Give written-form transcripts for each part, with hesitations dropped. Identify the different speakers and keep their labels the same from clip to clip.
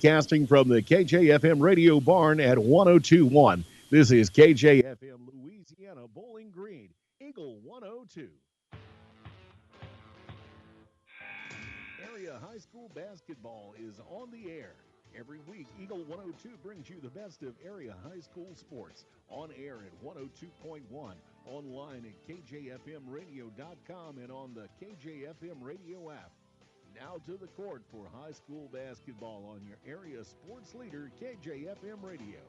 Speaker 1: Broadcasting from the KJFM Radio Barn at 102.1. This is KJFM Louisiana Bowling Green, Eagle 102. Area high school basketball is on the air. Every week, Eagle 102 brings you the best of area high school sports. On air at 102.1, online at kjfmradio.com, and on the KJFM radio app. Now to the court for high school basketball on your area sports leader, KJFM Radio.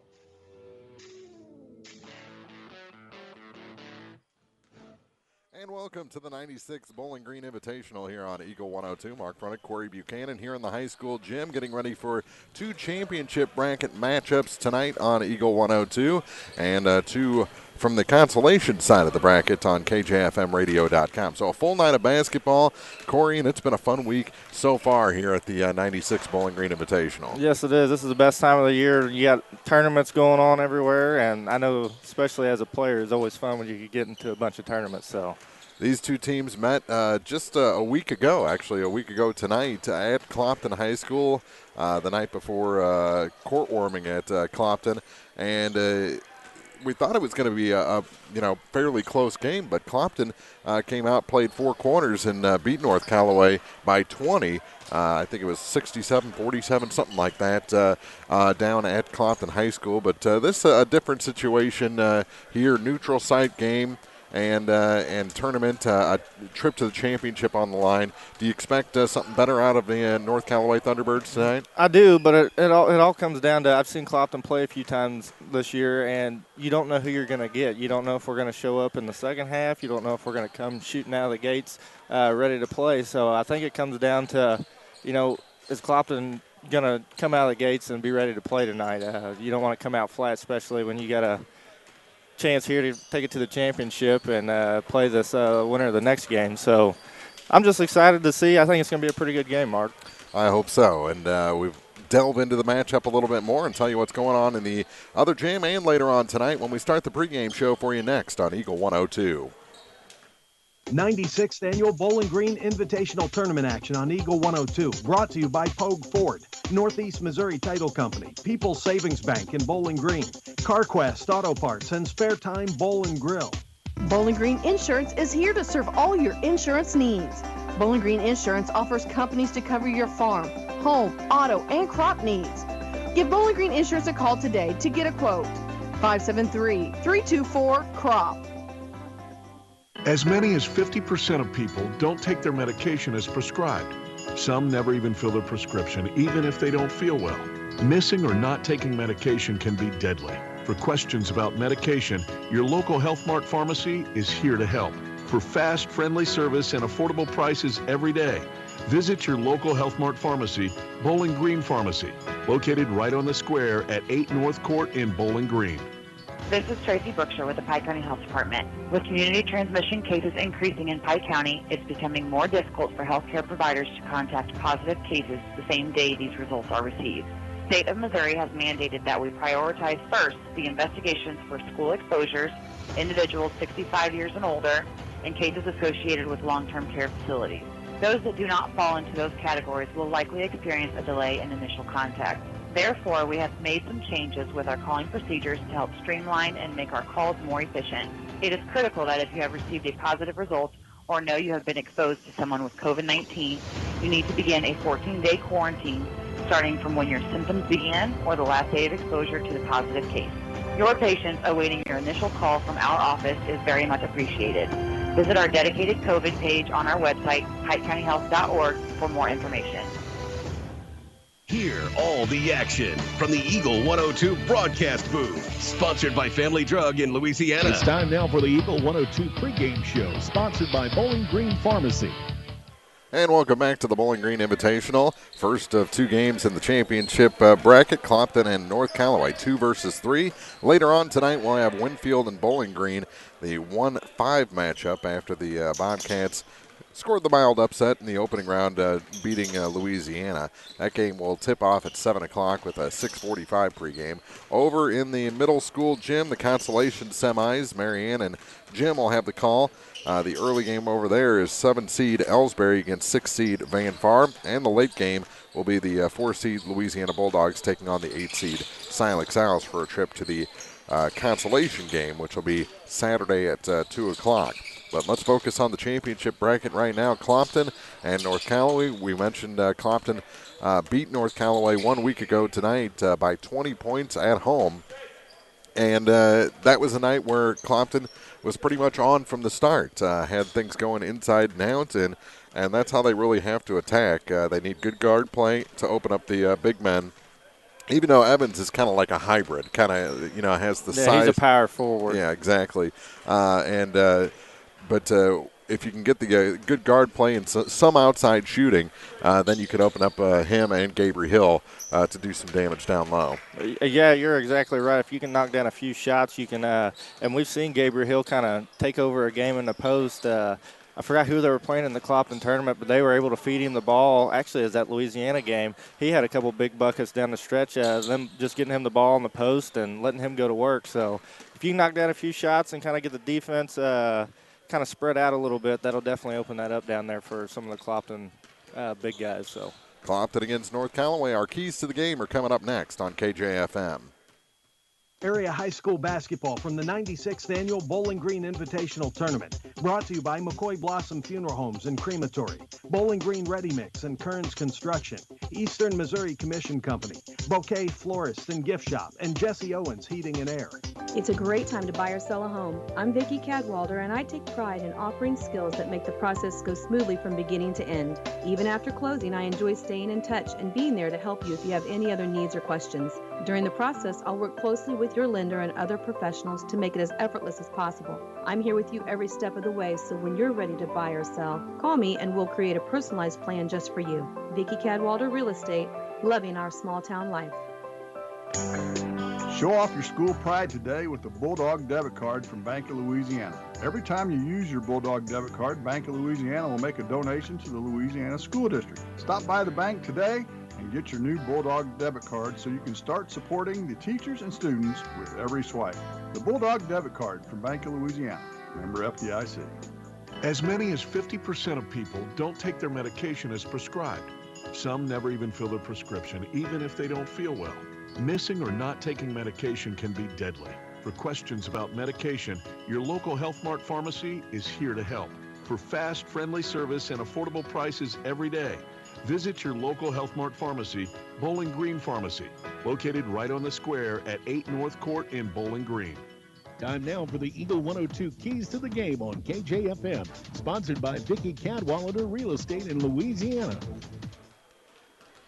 Speaker 2: And welcome to the 96 Bowling Green Invitational here on Eagle 102. Mark Fronick, Corey Buchanan here in the high school gym, getting ready for two championship bracket matchups tonight on Eagle 102, and two from the consolation side of the bracket on KJFMradio.com. So a full night of basketball, Corey, and it's been a fun week so far here at the 96 Bowling Green Invitational.
Speaker 3: Yes, it is. This is the best time of the year. You got tournaments going on everywhere, and I know, especially as a player, it's always fun when you can get into a bunch of tournaments. So
Speaker 2: these two teams met just a week ago, actually, a week ago tonight at Clopton High School, the night before court warming at Clopton, and we thought it was going to be a fairly close game, but Clopton came out, played four quarters, and beat North Callaway by 20. I think it was 67-47, something like that, down at Clopton High School. But this a different situation here, neutral site game. And tournament, a trip to the championship on the line. Do you expect something better out of the North Callaway Thunderbirds tonight?
Speaker 3: I do, but it all comes down to, I've seen Clopton play a few times this year, and you don't know who you're going to get. You don't know if we're going to show up in the second half. You don't know if we're going to come shooting out of the gates ready to play. So I think it comes down to, is Clopton going to come out of the gates and be ready to play tonight? You don't want to come out flat, especially when you got a chance here to take it to the championship and play this winner of the next game. So I'm just excited to see. I think it's going to be a pretty good game, Mark.
Speaker 2: I hope so. And we've delved into the matchup a little bit more and tell you what's going on in the other jam and later on tonight when we start the pregame show for you next on Eagle 102.
Speaker 4: 96th Annual Bowling Green Invitational Tournament action on Eagle 102, brought to you by Pogue Ford, Northeast Missouri Title Company, People's Savings Bank in Bowling Green, CarQuest Auto Parts, and Spare Time Bowl and Grill.
Speaker 5: Bowling Green Insurance is here to serve all your insurance needs. Bowling Green Insurance offers companies to cover your farm, home, auto, and crop needs. Give Bowling Green Insurance a call today to get a quote. 573-324-CROP.
Speaker 6: As many as 50% of people don't take their medication as prescribed. Some never even fill their prescription, even if they don't feel well. Missing or not taking medication can be deadly. For questions about medication, your local Health Mart pharmacy is here to help. For fast, friendly service and affordable prices every day, visit your local Health Mart pharmacy, Bowling Green Pharmacy, located right on the square at 8 North Court in Bowling Green.
Speaker 7: This is Tracy Brookshire with the Pike County Health Department. With community transmission cases increasing in Pike County, it's becoming more difficult for healthcare providers to contact positive cases the same day these results are received. The state of Missouri has mandated that we prioritize first the investigations for school exposures, individuals 65 years and older, and cases associated with long-term care facilities. Those that do not fall into those categories will likely experience a delay in initial contact. Therefore, we have made some changes with our calling procedures to help streamline and make our calls more efficient. It is critical that if you have received a positive result or know you have been exposed to someone with COVID-19, you need to begin a 14-day quarantine starting from when your symptoms began or the last day of exposure to the positive case. Your patience awaiting your initial call from our office is very much appreciated. Visit our dedicated COVID page on our website, PikeCountyHealth.org, for more information.
Speaker 8: Hear all the action from the Eagle 102 broadcast booth. Sponsored by Family Drug in Louisiana.
Speaker 1: It's time now for the Eagle 102 pregame show, sponsored by Bowling Green Pharmacy.
Speaker 2: And welcome back to the Bowling Green Invitational. First of two games in the championship bracket, Clopton and North Callaway, 2 versus 3. Later on tonight, we'll have Winfield and Bowling Green, the 1-5 matchup after the Bobcats scored the mild upset in the opening round, beating Louisiana. That game will tip off at 7 o'clock with a 6:45 pregame. Over in the middle school gym, the consolation semis, Marianne and Jim will have the call. The early game over there is 7-seed Ellsbury against 6-seed Van Far, and the late game will be the 4-seed Louisiana Bulldogs taking on the 8-seed Silex Owls for a trip to the consolation game, which will be Saturday at 2 o'clock. But let's focus on the championship bracket right now. Clopton and North Callaway. We mentioned Clopton beat North Callaway 1 week ago tonight by 20 points at home. And that was a night where Clopton was pretty much on from the start. Had things going inside and out, and that's how they really have to attack. They need good guard play to open up the big men. Even though Evans is kind of like a hybrid, kind of, has the size.
Speaker 3: He's a power forward.
Speaker 2: Yeah, exactly. But if you can get the good guard play and some outside shooting, then you could open up him and Gabriel Hill to do some damage down low.
Speaker 3: Yeah, you're exactly right. If you can knock down a few shots, you can. And we've seen Gabriel Hill kind of take over a game in the post. I forgot who they were playing in the Clopton tournament, but they were able to feed him the ball. Actually, it was that Louisiana game. He had a couple big buckets down the stretch, them just getting him the ball on the post and letting him go to work. So if you can knock down a few shots and kind of get the defense kind of spread out a little bit, that'll definitely open that up down there for some of the Clopton big guys. So
Speaker 2: Clopton against North Callaway. Our keys to the game are coming up next on KJFM.
Speaker 4: Area high school basketball from the 96th Annual Bowling Green Invitational Tournament. Brought to you by McCoy Blossom Funeral Homes and Crematory, Bowling Green Ready Mix and Kearns Construction, Eastern Missouri Commission Company, Bouquet Florist and Gift Shop, and Jesse Owens Heating and Air.
Speaker 9: It's a great time to buy or sell a home. I'm Vicki Cadwalder, and I take pride in offering skills that make the process go smoothly from beginning to end. Even after closing, I enjoy staying in touch and being there to help you if you have any other needs or questions. During the process, I'll work closely with your lender and other professionals to make it as effortless as possible. I'm here with you every step of the way, so when you're ready to buy or sell, call me and we'll create a personalized plan just for you. Vicki Cadwalder Real Estate, loving our small town life.
Speaker 10: Show off your school pride today with the Bulldog debit card from Bank of Louisiana. Every time you use your Bulldog debit card, Bank of Louisiana will make a donation to the Louisiana School District. Stop by the bank today and get your new Bulldog debit card so you can start supporting the teachers and students with every swipe. The Bulldog debit card from Bank of Louisiana. Member FDIC.
Speaker 6: As many as 50% of people don't take their medication as prescribed. Some never even fill their prescription, even if they don't feel well. Missing or not taking medication can be deadly. For questions about medication, your local Health Mart pharmacy is here to help. For fast, friendly service and affordable prices every day, visit your local Health Mart pharmacy, Bowling Green Pharmacy, located right on the square at 8 North Court in Bowling Green.
Speaker 1: Time now for the Eagle 102 Keys to the Game on KJFM, sponsored by Vicki Cadwalader Real Estate in Louisiana.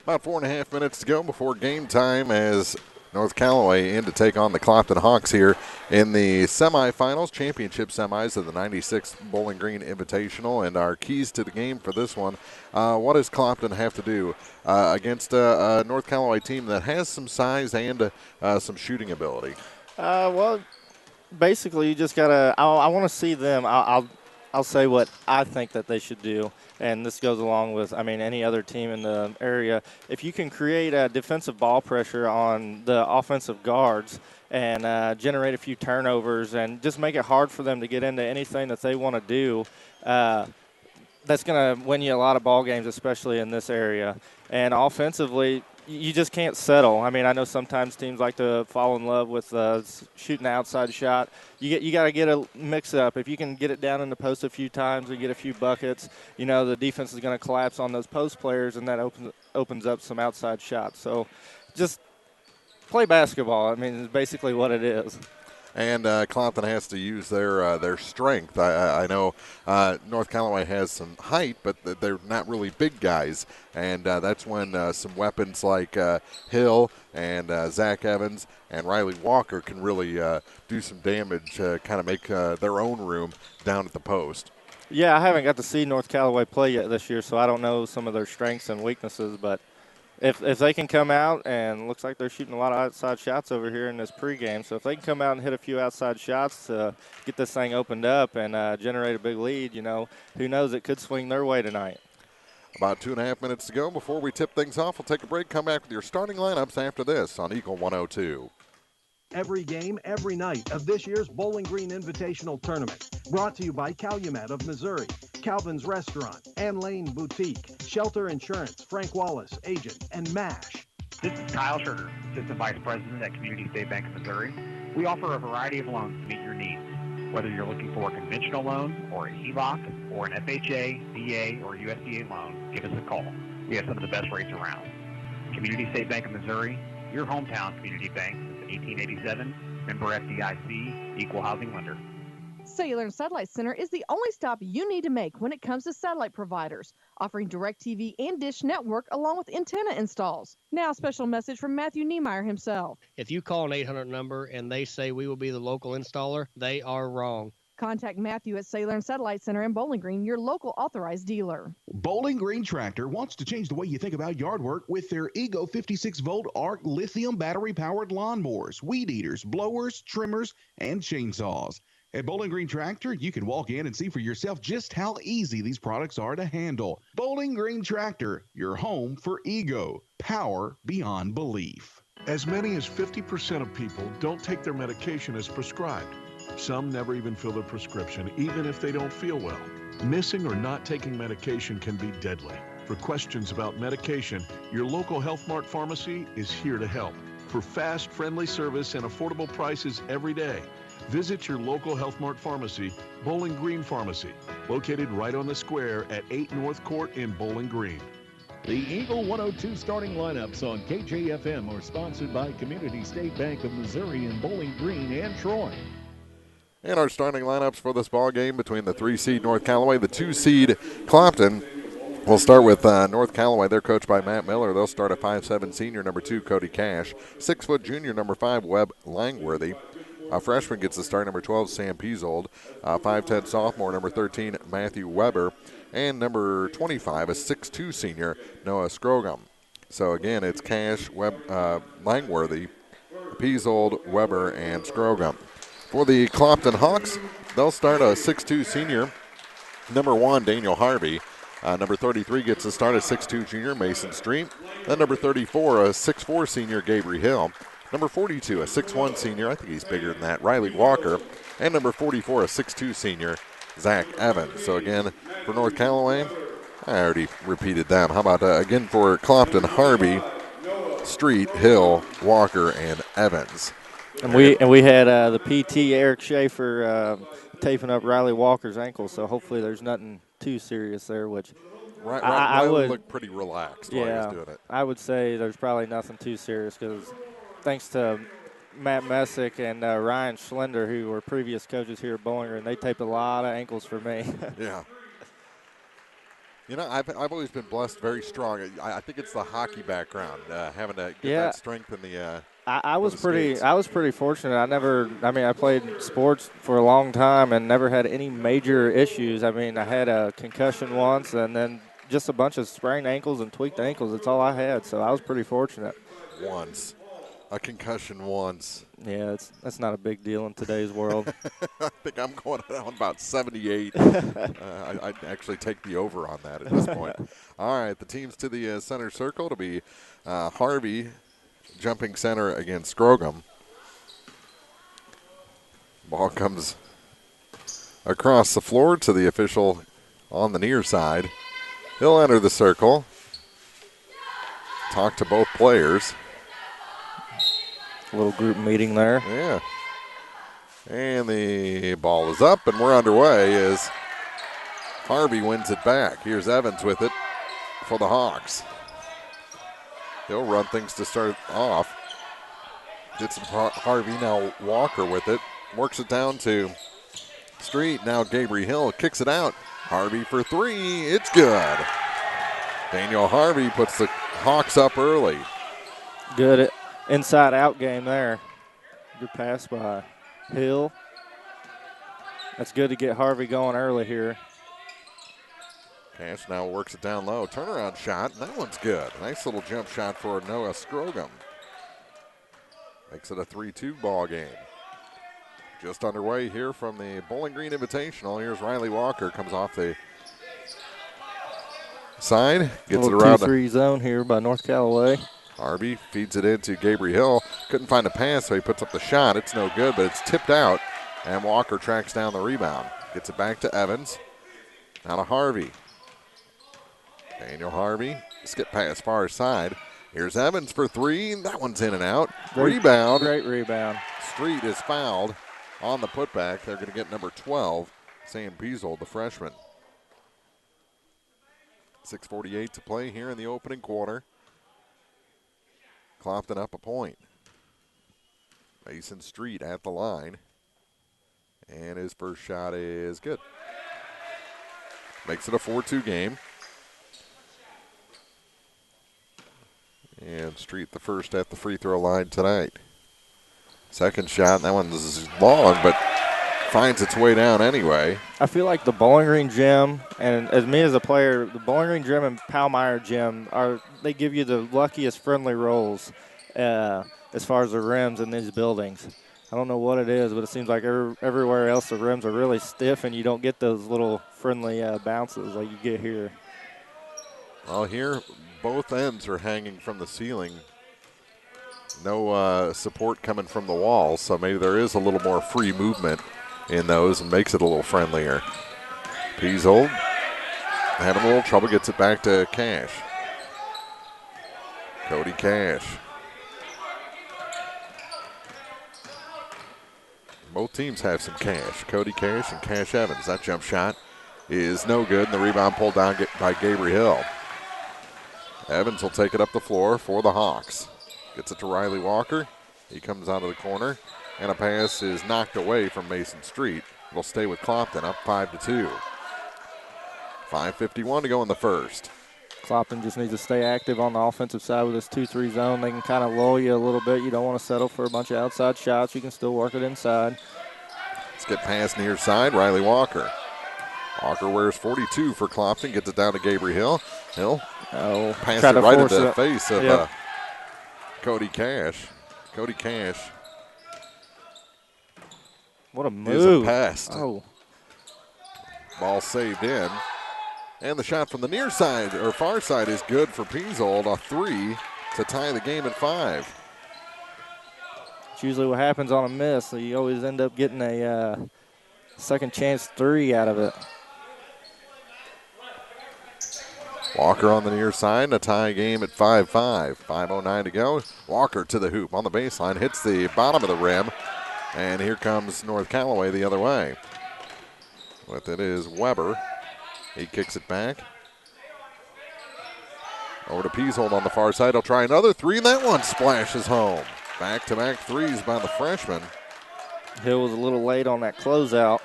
Speaker 2: About 4.5 minutes to go before game time as North Callaway in to take on the Clopton Hawks here in the semifinals, championship semis of the 96th Bowling Green Invitational. And our keys to the game for this one, what does Clopton have to do against a North Callaway team that has some size and some shooting ability?
Speaker 3: Well, basically you just got to – I want to see them. I'll say what I think that they should do, and this goes along with, any other team in the area. If you can create a defensive ball pressure on the offensive guards and generate a few turnovers and just make it hard for them to get into anything that they want to do, that's going to win you a lot of ball games, especially in this area. And offensively, you just can't settle. I know sometimes teams like to fall in love with shooting the outside shot. You got to get a mix-up. If you can get it down in the post a few times and get a few buckets, the defense is going to collapse on those post players, and that opens up some outside shots. So just play basketball. It's basically what it is.
Speaker 2: And Clopton has to use their strength. I know North Callaway has some height, but they're not really big guys. And that's when some weapons like Hill and Zach Evans and Riley Walker can really do some damage, kind of make their own room down at the post.
Speaker 3: Yeah, I haven't got to see North Callaway play yet this year, so I don't know some of their strengths and weaknesses, but if they can come out, and looks like they're shooting a lot of outside shots over here in this pregame, so if they can come out and hit a few outside shots to get this thing opened up and generate a big lead, who knows, it could swing their way tonight.
Speaker 2: About 2.5 minutes to go before we tip things off. We'll take a break, come back with your starting lineups after this on Eagle 102.
Speaker 4: Every game, every night of this year's Bowling Green Invitational Tournament. Brought to you by Calumet of Missouri, Calvin's Restaurant, Ann Lane Boutique, Shelter Insurance, Frank Wallace, agent, and MASH.
Speaker 11: This is Kyle Schurter, Assistant Vice President at Community State Bank of Missouri. We offer a variety of loans to meet your needs. Whether you're looking for a conventional loan or a HELOC or an FHA, VA, or USDA loan, give us a call. We have some of the best rates around. Community State Bank of Missouri, your hometown community bank since 1887, member FDIC, equal housing lender.
Speaker 5: Cellular and Satellite Center is the only stop you need to make when it comes to satellite providers, offering DirecTV and Dish Network along with antenna installs. Now, a special message from Matthew Niemeyer himself.
Speaker 12: If you call an 800 number and they say we will be the local installer, they are wrong.
Speaker 5: Contact Matthew at Cellular and Satellite Center in Bowling Green, your local authorized dealer.
Speaker 13: Bowling Green Tractor wants to change the way you think about yard work with their Ego 56-volt ARC lithium battery-powered lawnmowers, weed eaters, blowers, trimmers, and chainsaws. At Bowling Green Tractor, you can walk in and see for yourself just how easy these products are to handle. Bowling Green Tractor, your home for Ego. Power beyond belief.
Speaker 6: As many as 50% of people don't take their medication as prescribed. Some never even fill their prescription, even if they don't feel well. Missing or not taking medication can be deadly. For questions about medication, your local Health Mart pharmacy is here to help. For fast, friendly service and affordable prices every day, visit your local Health Mart pharmacy, Bowling Green Pharmacy, located right on the square at 8 North Court in Bowling Green.
Speaker 1: The Eagle 102 starting lineups on KJFM are sponsored by Community State Bank of Missouri in Bowling Green and Troy.
Speaker 2: And our starting lineups for this ball game between the 3-seed North Callaway, the 2-seed Clopton. We'll start with North Callaway. They're coached by Matt Miller. They'll start a 5'7" senior, number 2, Cody Cash. 6' junior, number 5, Webb Langworthy. A freshman gets the start, number 12, Sam Piesold. 5'10" sophomore, number 13, Matthew Weber. And number 25, a 6'2" senior, Noah Scrogum. So again, it's Cash, Langworthy, Piesold, Weber, and Scrogum. For the Clopton Hawks, they'll start a 6'2" senior, number 1, Daniel Harvey. Number 33 gets the start, a 6'2" junior, Mason Street. Then number 34, a 6'4" senior, Gabriel Hill. Number 42, a 6'1" senior, I think he's bigger than that, Riley Walker. And number 44, a 6'2" senior, Zach Evans. So again, for North Callaway, I already repeated them. How about again for Clopton, Harvey, Street, Hill, Walker, and Evans.
Speaker 3: And we had the PT, Eric Schaefer, taping up Riley Walker's ankle, so hopefully there's nothing too serious there, which
Speaker 2: I would look pretty relaxed while he was doing it.
Speaker 3: I would say there's probably nothing too serious because thanks to Matt Messick and Ryan Schlender, who were previous coaches here at Bowling Green, they taped a lot of ankles for me.
Speaker 2: Yeah. You know, I've always been blessed very strong. I think it's the hockey background, having to get that strength in the
Speaker 3: I was pretty fortunate. I played sports for a long time and never had any major issues. I mean, I had a concussion once and then just a bunch of sprained ankles and tweaked ankles. That's all I had, so I was pretty fortunate.
Speaker 2: Once. A concussion once.
Speaker 3: Yeah, that's not a big deal in today's world.
Speaker 2: I think I'm going on about 78. I'd actually take the over on that at this point. All right, the teams to the center circle to be Harvey jumping center against Scrogum. Ball comes across the floor to the official on the near side. He'll enter the circle. Talk to both players.
Speaker 3: Little group meeting there.
Speaker 2: Yeah. And the ball is up, and we're underway as Harvey wins it back. Here's Evans with it for the Hawks. He'll run things to start off. Gets Harvey, now Walker with it. Works it down to Street. Now Gabriel Hill kicks it out. Harvey for 3. It's good. Daniel Harvey puts the Hawks up early.
Speaker 3: Good inside-out game there. Good pass by Hill. That's good to get Harvey going early here.
Speaker 2: Cash now works it down low. Turnaround shot, and that one's good. Nice little jump shot for Noah Scrogum. Makes it a 3-2 ball game. Just underway here from the Bowling Green Invitational. Here's Riley Walker, comes off the side, gets it around
Speaker 3: 2-3 zone here by North Callaway.
Speaker 2: Harvey feeds it into Gabriel. Couldn't find a pass, so he puts up the shot. It's no good, but it's tipped out, and Walker tracks down the rebound. Gets it back to Evans. Now to Harvey. Daniel Harvey, skip pass far side. Here's Evans for three. That one's in and out. Rebound.
Speaker 3: Great rebound.
Speaker 2: Street is fouled on the putback. They're going to get number 12, Sam Piesold, the freshman. 6:48 to play here in the opening quarter. Clopton up a point. Mason Street at the line. And his first shot is good. Makes it a 4-2 game. And Street the first at the free throw line tonight. Second shot, that one's long, but finds its way down anyway.
Speaker 3: I feel like the Bowling Green gym, and as me as a player, the Bowling Green gym and Palmyra gym, they give you the luckiest friendly rolls as far as the rims in these buildings. I don't know what it is, but it seems like everywhere else the rims are really stiff and you don't get those little friendly bounces like you get here.
Speaker 2: Well, here both ends are hanging from the ceiling. No support coming from the walls, so maybe there is a little more free movement in those and makes it a little friendlier. Piesold having a little trouble, gets it back to Cash. Cody Cash. Both teams have some cash. Cody Cash and Cash Evans. That jump shot is no good, and the rebound pulled down by Gabriel. Evans will take it up the floor for the Hawks. Gets it to Riley Walker. He comes out of the corner, and a pass is knocked away from Mason Street. It'll stay with Clopton, up 5-2. 5:51 to go in the first.
Speaker 3: Clopton just needs to stay active on the offensive side with this 2-3 zone. They can kind of lull you a little bit. You don't want to settle for a bunch of outside shots. You can still work it inside.
Speaker 2: Let's get past near side. Riley Walker. Walker wears 42 for Clopton. Gets it down to Gabriel. Hill pass it right in the face of Cody Cash. Cody Cash.
Speaker 3: What a move.
Speaker 2: Is a pass.
Speaker 3: Oh.
Speaker 2: Ball saved in. And the shot from the near side, or far side, is good for Piesold. A three to tie the game at 5.
Speaker 3: It's usually what happens on a miss. So you always end up getting a second chance three out of it.
Speaker 2: Walker on the near side, a tie game at 5-5. 5:09 to go. Walker to the hoop on the baseline, hits the bottom of the rim, and here comes North Callaway the other way. With it is Weber. He kicks it back. Over to Piesold on the far side. He'll try another three, and that one splashes home. Back-to-back threes by the freshman.
Speaker 3: Hill was a little late on that closeout.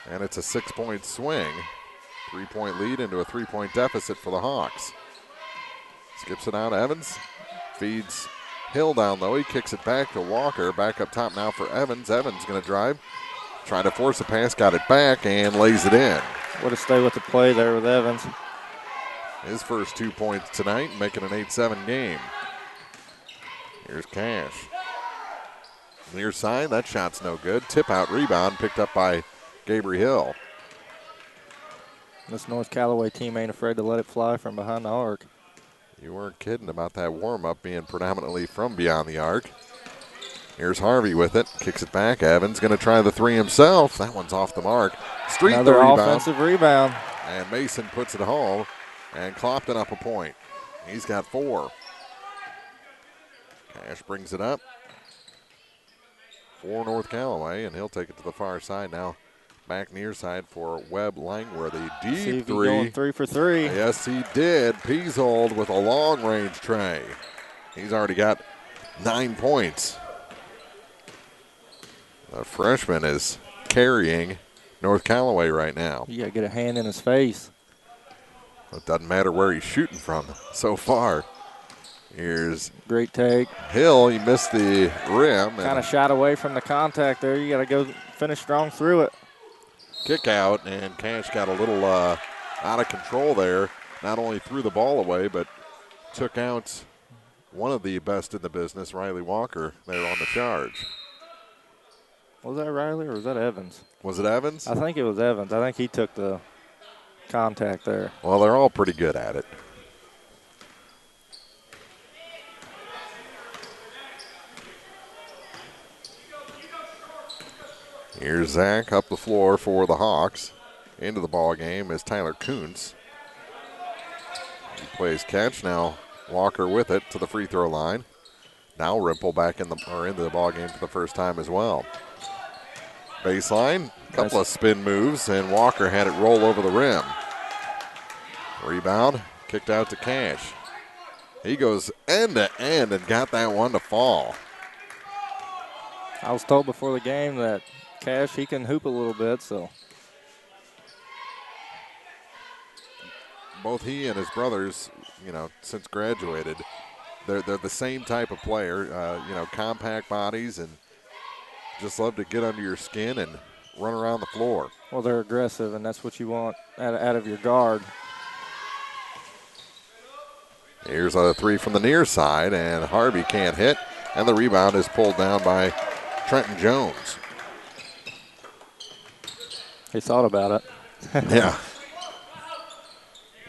Speaker 2: And it's a 6-point swing. 3-point lead into a 3-point deficit for the Hawks. Skips it out, Evans. Feeds Hill down low. He kicks it back to Walker. Back up top now for Evans. Evans going to drive. Trying to force a pass, got it back, and lays it in.
Speaker 3: What a stay with the play there with Evans.
Speaker 2: His first 2 points tonight, making an 8-7 game. Here's Cash. Near side, that shot's no good. Tip out rebound picked up by Gabriel.
Speaker 3: This North Callaway team ain't afraid to let it fly from behind the arc.
Speaker 2: You weren't kidding about that warm-up being predominantly from beyond the arc. Here's Harvey with it. Kicks it back. Evans going to try the three himself. That one's off the mark. Street
Speaker 3: Another
Speaker 2: the rebound.
Speaker 3: Offensive rebound.
Speaker 2: And Mason puts it home. And Clopton up a point. He's got 4. Cash brings it up for North Callaway, and he'll take it to the far side now. Back near side for Webb Langworthy. Deep three.
Speaker 3: Going 3 for 3.
Speaker 2: Yes, he did. Piesold with a long-range tray. He's already got 9 points. The freshman is carrying North Callaway right now.
Speaker 3: You got to get a hand in his face.
Speaker 2: It doesn't matter where he's shooting from so far. Here's
Speaker 3: great take.
Speaker 2: Hill, he missed the rim.
Speaker 3: Kind of shot away from the contact there. You got to go finish strong through it.
Speaker 2: kick out, and Cash got a little out of control there. Not only threw the ball away, but took out one of the best in the business, Riley Walker, there on the charge.
Speaker 3: Was that Riley or was that Evans?
Speaker 2: Was it Evans?
Speaker 3: I think it was Evans. I think he took the contact there.
Speaker 2: Well, they're all pretty good at it. Here's Zach up the floor for the Hawks. Into the ball game is Tyler Kuntz. He plays catch now. Walker with it to the free throw line. Now Ripple back into the ball game for the first time as well. Baseline, couple of spin moves, and Walker had it roll over the rim. Rebound, kicked out to Cash. He goes end to end and got that one to fall.
Speaker 3: I was told before the game that Cash, he can hoop a little bit, so.
Speaker 2: Both he and his brothers, since graduated, they're the same type of player, compact bodies and just love to get under your skin and run around the floor.
Speaker 3: Well, they're aggressive, and that's what you want out of your guard.
Speaker 2: Here's a three from the near side, and Harvey can't hit, and the rebound is pulled down by Trenton Jones.
Speaker 3: He thought about it.
Speaker 2: Yeah.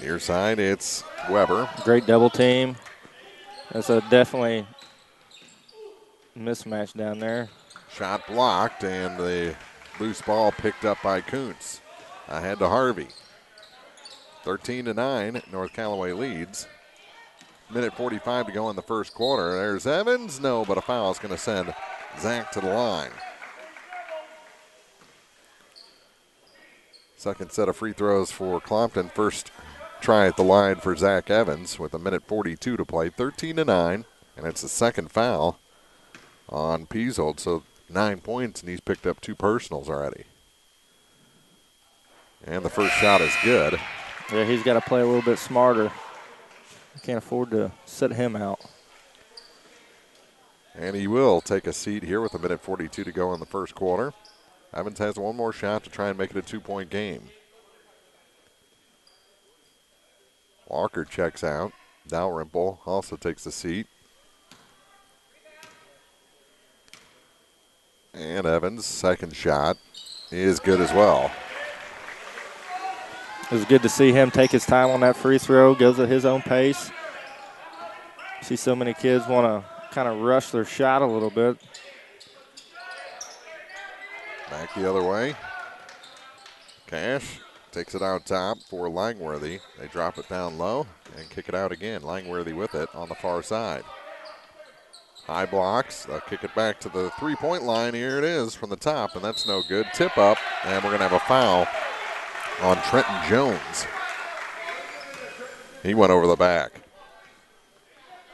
Speaker 2: Near side, it's Weber.
Speaker 3: Great double team. That's a definitely mismatch down there.
Speaker 2: Shot blocked, and the loose ball picked up by Kuntz. Ahead to Harvey. 13-9, North Callaway leads. Minute 45 to go in the first quarter. There's Evans. No, but a foul is going to send Zach to the line. Second set of free throws for Clopton. First try at the line for Zach Evans with a minute 42 to play. 13-9, and it's the second foul on Piesold. So 9 points, and he's picked up 2 personals already. And the first shot is good.
Speaker 3: Yeah, he's got to play a little bit smarter. Can't afford to sit him out.
Speaker 2: And he will take a seat here with a minute 42 to go in the first quarter. Evans has one more shot to try and make it a 2-point game. Walker checks out. Dalrymple also takes a seat. And Evans' second shot is good as well.
Speaker 3: It was good to see him take his time on that free throw, goes at his own pace. See so many kids want to kind of rush their shot a little bit.
Speaker 2: Back the other way. Cash takes it out top for Langworthy. They drop it down low and kick it out again. Langworthy with it on the far side. High blocks. They'll kick it back to the three-point line. Here it is from the top, and that's no good. Tip up, and we're going to have a foul on Trenton Jones. He went over the back.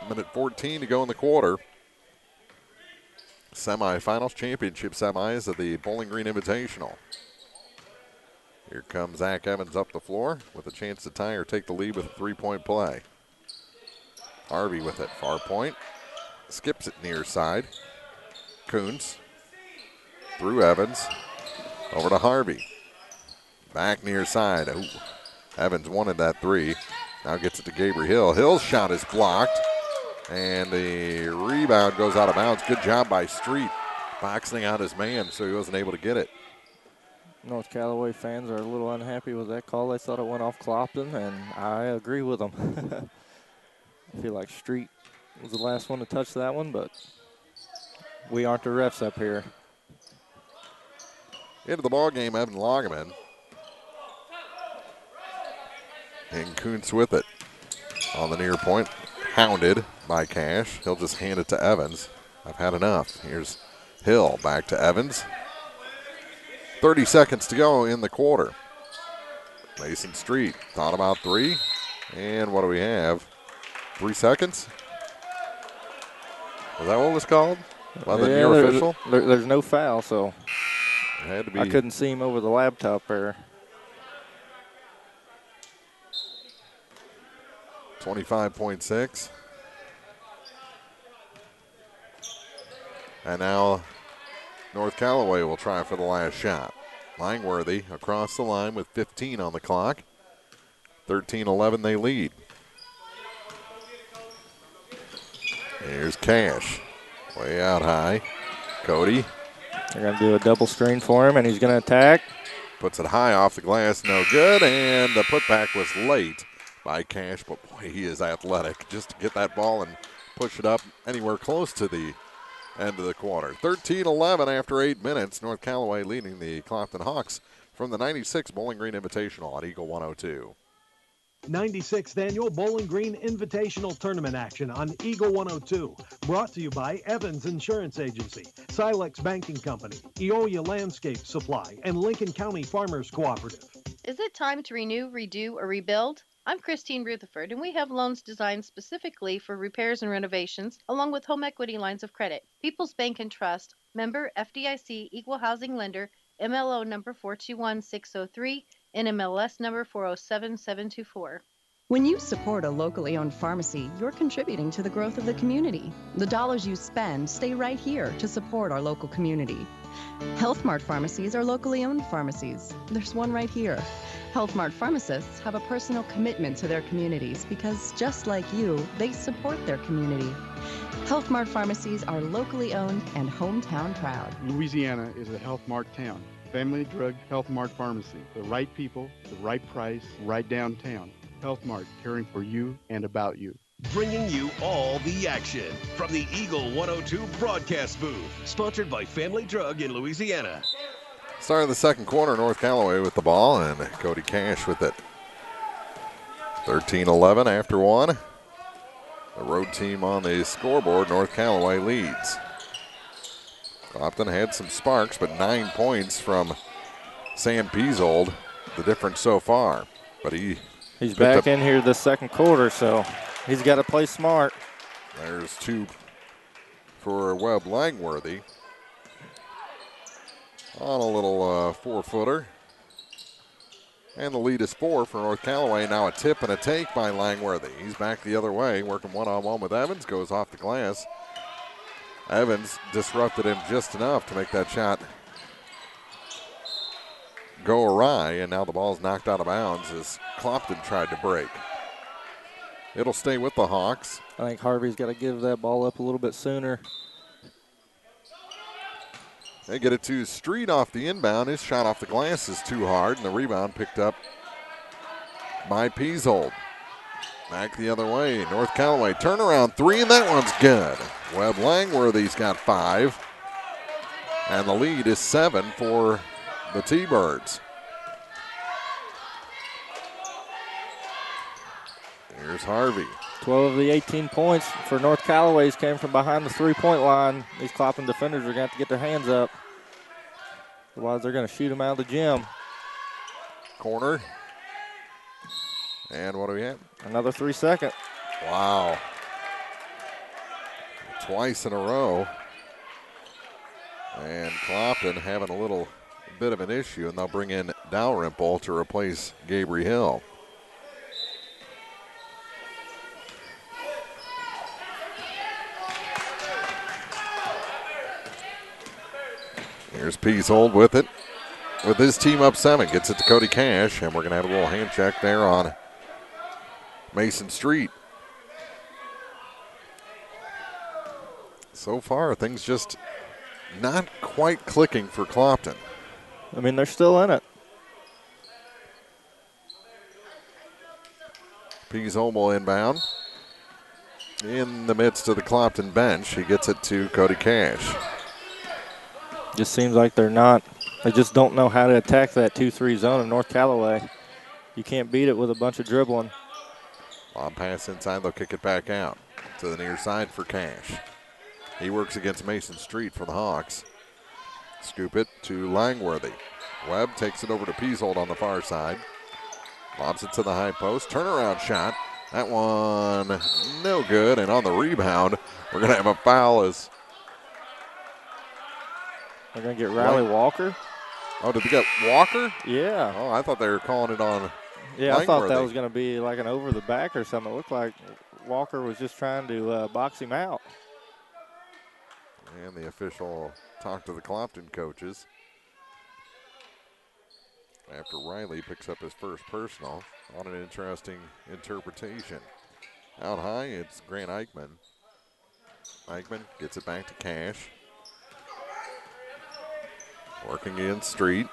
Speaker 2: Minute 14 to go in the quarter. Semifinals, championship semis of the Bowling Green Invitational. Here comes Zach Evans up the floor with a chance to tie or take the lead with a three-point play. Harvey with it, far point. Skips it near side. Kuntz through Evans. Over to Harvey. Back near side. Ooh. Evans wanted that three. Now gets it to Gabriel Hill. Hill's shot is blocked. And the rebound goes out of bounds. Good job by Street boxing out his man so he wasn't able to get it.
Speaker 3: North Callaway fans are a little unhappy with that call. They thought it went off Clopton, and I agree with them. I feel like Street was the last one to touch that one, but we aren't the refs up here.
Speaker 2: Into the ball game, Evan Loggeman. And Kuntz with it on the near point. Hounded by Cash. He'll just hand it to Evans. I've had enough. Here's Hill back to Evans. 30 seconds to go in the quarter. Mason Street thought about three. And what do we have? 3 seconds? Was that what it was called? By the near official?
Speaker 3: There's no foul, so
Speaker 2: it had to be.
Speaker 3: I couldn't see him over the laptop there.
Speaker 2: 25.6. And now North Callaway will try for the last shot. Langworthy across the line with 15 on the clock. 13-11 they lead. Here's Cash. Way out high. Cody.
Speaker 3: They're going to do a double screen for him, and he's going to attack.
Speaker 2: Puts it high off the glass, no good, and the putback was late by Cash, but boy, he is athletic just to get that ball and push it up anywhere close to the end of the quarter. 13-11 after 8 minutes. North Callaway leading the Clopton Hawks from the 96 Bowling Green Invitational on Eagle 102.
Speaker 4: 96th Annual Bowling Green Invitational Tournament action on Eagle 102. Brought to you by Evans Insurance Agency, Silex Banking Company, Eolia Landscape Supply, and Lincoln County Farmers Cooperative.
Speaker 14: Is it time to renew, redo, or rebuild? I'm Christine Rutherford, and we have loans designed specifically for repairs and renovations, along with home equity lines of credit. People's Bank and Trust, member FDIC, equal housing lender, MLO number 421603, NMLS number 407724.
Speaker 15: When you support a locally owned pharmacy, you're contributing to the growth of the community. The dollars you spend stay right here to support our local community. Health Mart pharmacies are locally owned pharmacies. There's one right here. Health Mart pharmacists have a personal commitment to their communities because, just like you, they support their community. Health Mart pharmacies are locally owned and hometown proud.
Speaker 16: Louisiana is a Health Mart town. Family Drug Health Mart Pharmacy. The right people, the right price, right downtown. Health Mart, caring for you and about you.
Speaker 8: Bringing you all the action from the Eagle 102 broadcast booth. Sponsored by Family Drug in Louisiana.
Speaker 2: Start of the second quarter, North Callaway with the ball, and Cody Cash with it. 13-11 after 1. The road team on the scoreboard, North Callaway leads. Clopton had some sparks, but 9 points from Sam Piesold, the difference so far. But
Speaker 3: he's back in here the second quarter, so he's got to play smart.
Speaker 2: There's 2 for Webb Langworthy on a little 4-footer. And the lead is 4 for North Callaway. Now a tip and a take by Langworthy. He's back the other way, working one-on-one with Evans, goes off the glass. Evans disrupted him just enough to make that shot go awry, and now the ball's knocked out of bounds as Clopton tried to break. It'll stay with the Hawks.
Speaker 3: I think Harvey's got to give that ball up a little bit sooner.
Speaker 2: They get it to Street off the inbound. His shot off the glass is too hard, and the rebound picked up by Piesold. Back the other way, North Callaway turnaround 3, and that one's good. Webb Langworthy's got 5, and the lead is 7 for the T-Birds. Here's Harvey.
Speaker 3: 12 of the 18 points for North Callaway's came from behind the three-point line. These Clopton defenders are going to have to get their hands up. Otherwise, they're going to shoot them out of the gym.
Speaker 2: Corner. And what do we have?
Speaker 3: Another 3-second.
Speaker 2: Wow. Twice in a row. And Clopton having a little bit of an issue, and they'll bring in Dalrymple to replace Gabriel Hill. Here's Piesold with it. With his team up 7, gets it to Cody Cash, and we're going to have a little hand check there on Mason Street. So far, things just not quite clicking for Clopton.
Speaker 3: I mean, they're still in it.
Speaker 2: Piesold will inbound. In the midst of the Clopton bench, he gets it to Cody Cash.
Speaker 3: Just seems like they just don't know how to attack that 2-3 zone in North Callaway. You can't beat it with a bunch of dribbling.
Speaker 2: Long pass inside, they'll kick it back out to the near side for Cash. He works against Mason Street for the Hawks. Scoop it to Langworthy. Webb takes it over to Piesold on the far side. Lobs it to the high post. Turnaround shot. That one no good. And on the rebound, we're going to have a foul as
Speaker 3: they're going to get Riley Walker.
Speaker 2: Oh, did they get Walker?
Speaker 3: Yeah.
Speaker 2: Oh, I thought they were calling it on
Speaker 3: Yeah, I thought that was going to be like an over the back or something. It looked like Walker was just trying to box him out.
Speaker 2: And the official talked to the Clopton coaches. after Riley picks up his first personal on an interesting interpretation. Out high, it's Grant Eichmann. Eichmann gets it back to Cash. Working in Street.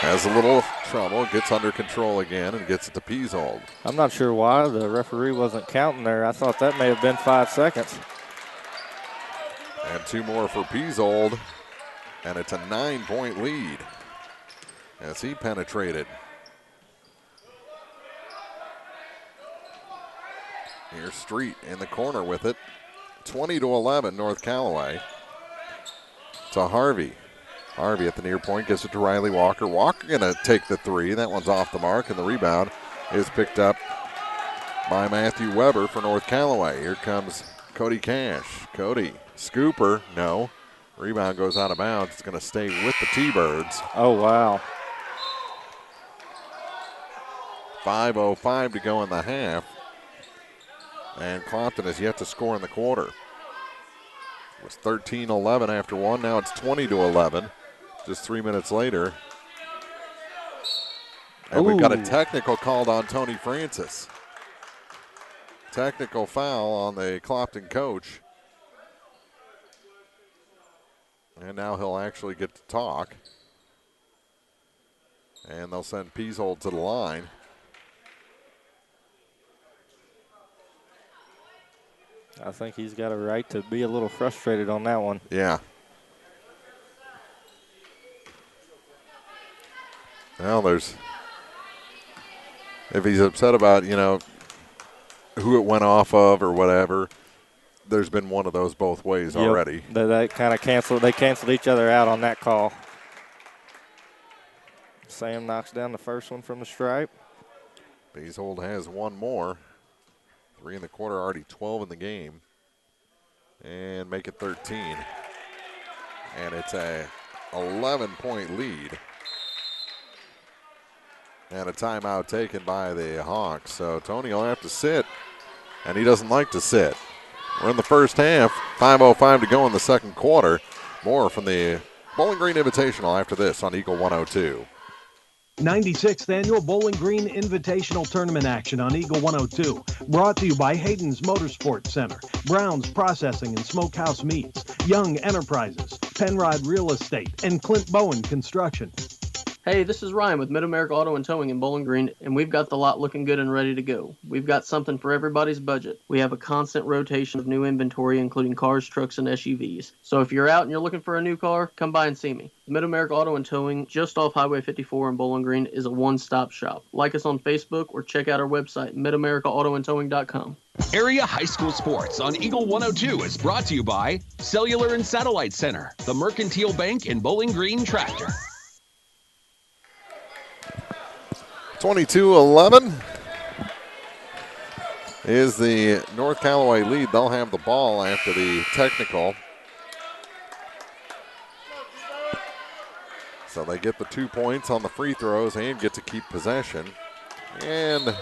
Speaker 2: Has a little trouble, gets under control again, and gets it to Peasold.
Speaker 3: I'm not sure why the referee wasn't counting there. I thought that may have been 5 seconds.
Speaker 2: And 2 more for Peasold, and it's a 9-point lead as he penetrated. Here's Street in the corner with it. 20-11, North Callaway. To Harvey. Harvey at the near point gives it to Riley Walker. Walker gonna take the 3. That one's off the mark, and the rebound is picked up by Matthew Weber for North Callaway. Here comes Cody Cash. Cody, scooper, no. Rebound goes out of bounds. It's gonna stay with the T-Birds.
Speaker 3: Oh, wow.
Speaker 2: 5:05 to go in the half. And Clopton has yet to score in the quarter. It was 13-11 after one. Now it's 20-11. Just 3 minutes later. And we've got a technical called on Tony Francis. Technical foul on the Clopton coach. And now he'll actually get to talk. And they'll send Peasold to the line.
Speaker 3: I think he's got a right to be a little frustrated on that one.
Speaker 2: Yeah. Well, if he's upset about, who it went off of or whatever, there's been one of those both ways already.
Speaker 3: They kind of canceled each other out on that call. Sam knocks down the first one from the stripe.
Speaker 2: Peasold has one more. 3 in the quarter, already 12 in the game. And make it 13. And it's a 11-point lead. And a timeout taken by the Hawks. So Tony will have to sit, and he doesn't like to sit. We're in the first half. 5:05 to go in the second quarter. More from the Bowling Green Invitational after this on Eagle 102.
Speaker 4: 96th Annual Bowling Green Invitational Tournament action on Eagle 102. Brought to you by Hayden's Motorsports Center, Brown's Processing and Smokehouse Meats, Young Enterprises, Penrod Real Estate, and Clint Bowen Construction.
Speaker 17: Hey, this is Ryan with Mid-America Auto and Towing in Bowling Green, and we've got the lot looking good and ready to go. We've got something for everybody's budget. We have a constant rotation of new inventory, including cars, trucks, and SUVs. So if you're out and you're looking for a new car, come by and see me. Mid-America Auto and Towing, just off Highway 54 in Bowling Green, is a one-stop shop. Like us on Facebook or check out our website, midamericaautoandtowing.com.
Speaker 8: Area High School Sports on Eagle 102 is brought to you by Cellular and Satellite Center, the Mercantile Bank, and Bowling Green Tractor.
Speaker 2: 22-11 is the North Callaway lead. They'll have the ball after the technical. So they get the 2 points on the free throws and get to keep possession. And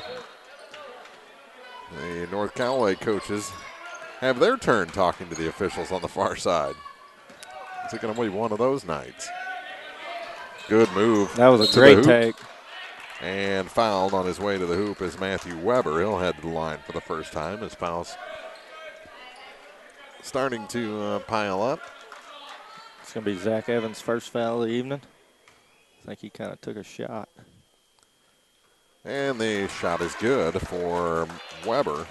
Speaker 2: the North Callaway coaches have their turn talking to the officials on the far side. Is it going to be one of those nights? Good move.
Speaker 3: That was a great take.
Speaker 2: And fouled on his way to the hoop is Matthew Weber. He'll head to the line for the first time. His foul's starting to pile up.
Speaker 3: It's going to be Zach Evans' first foul of the evening. I think he kind of took a shot.
Speaker 2: And the shot is good for Weber.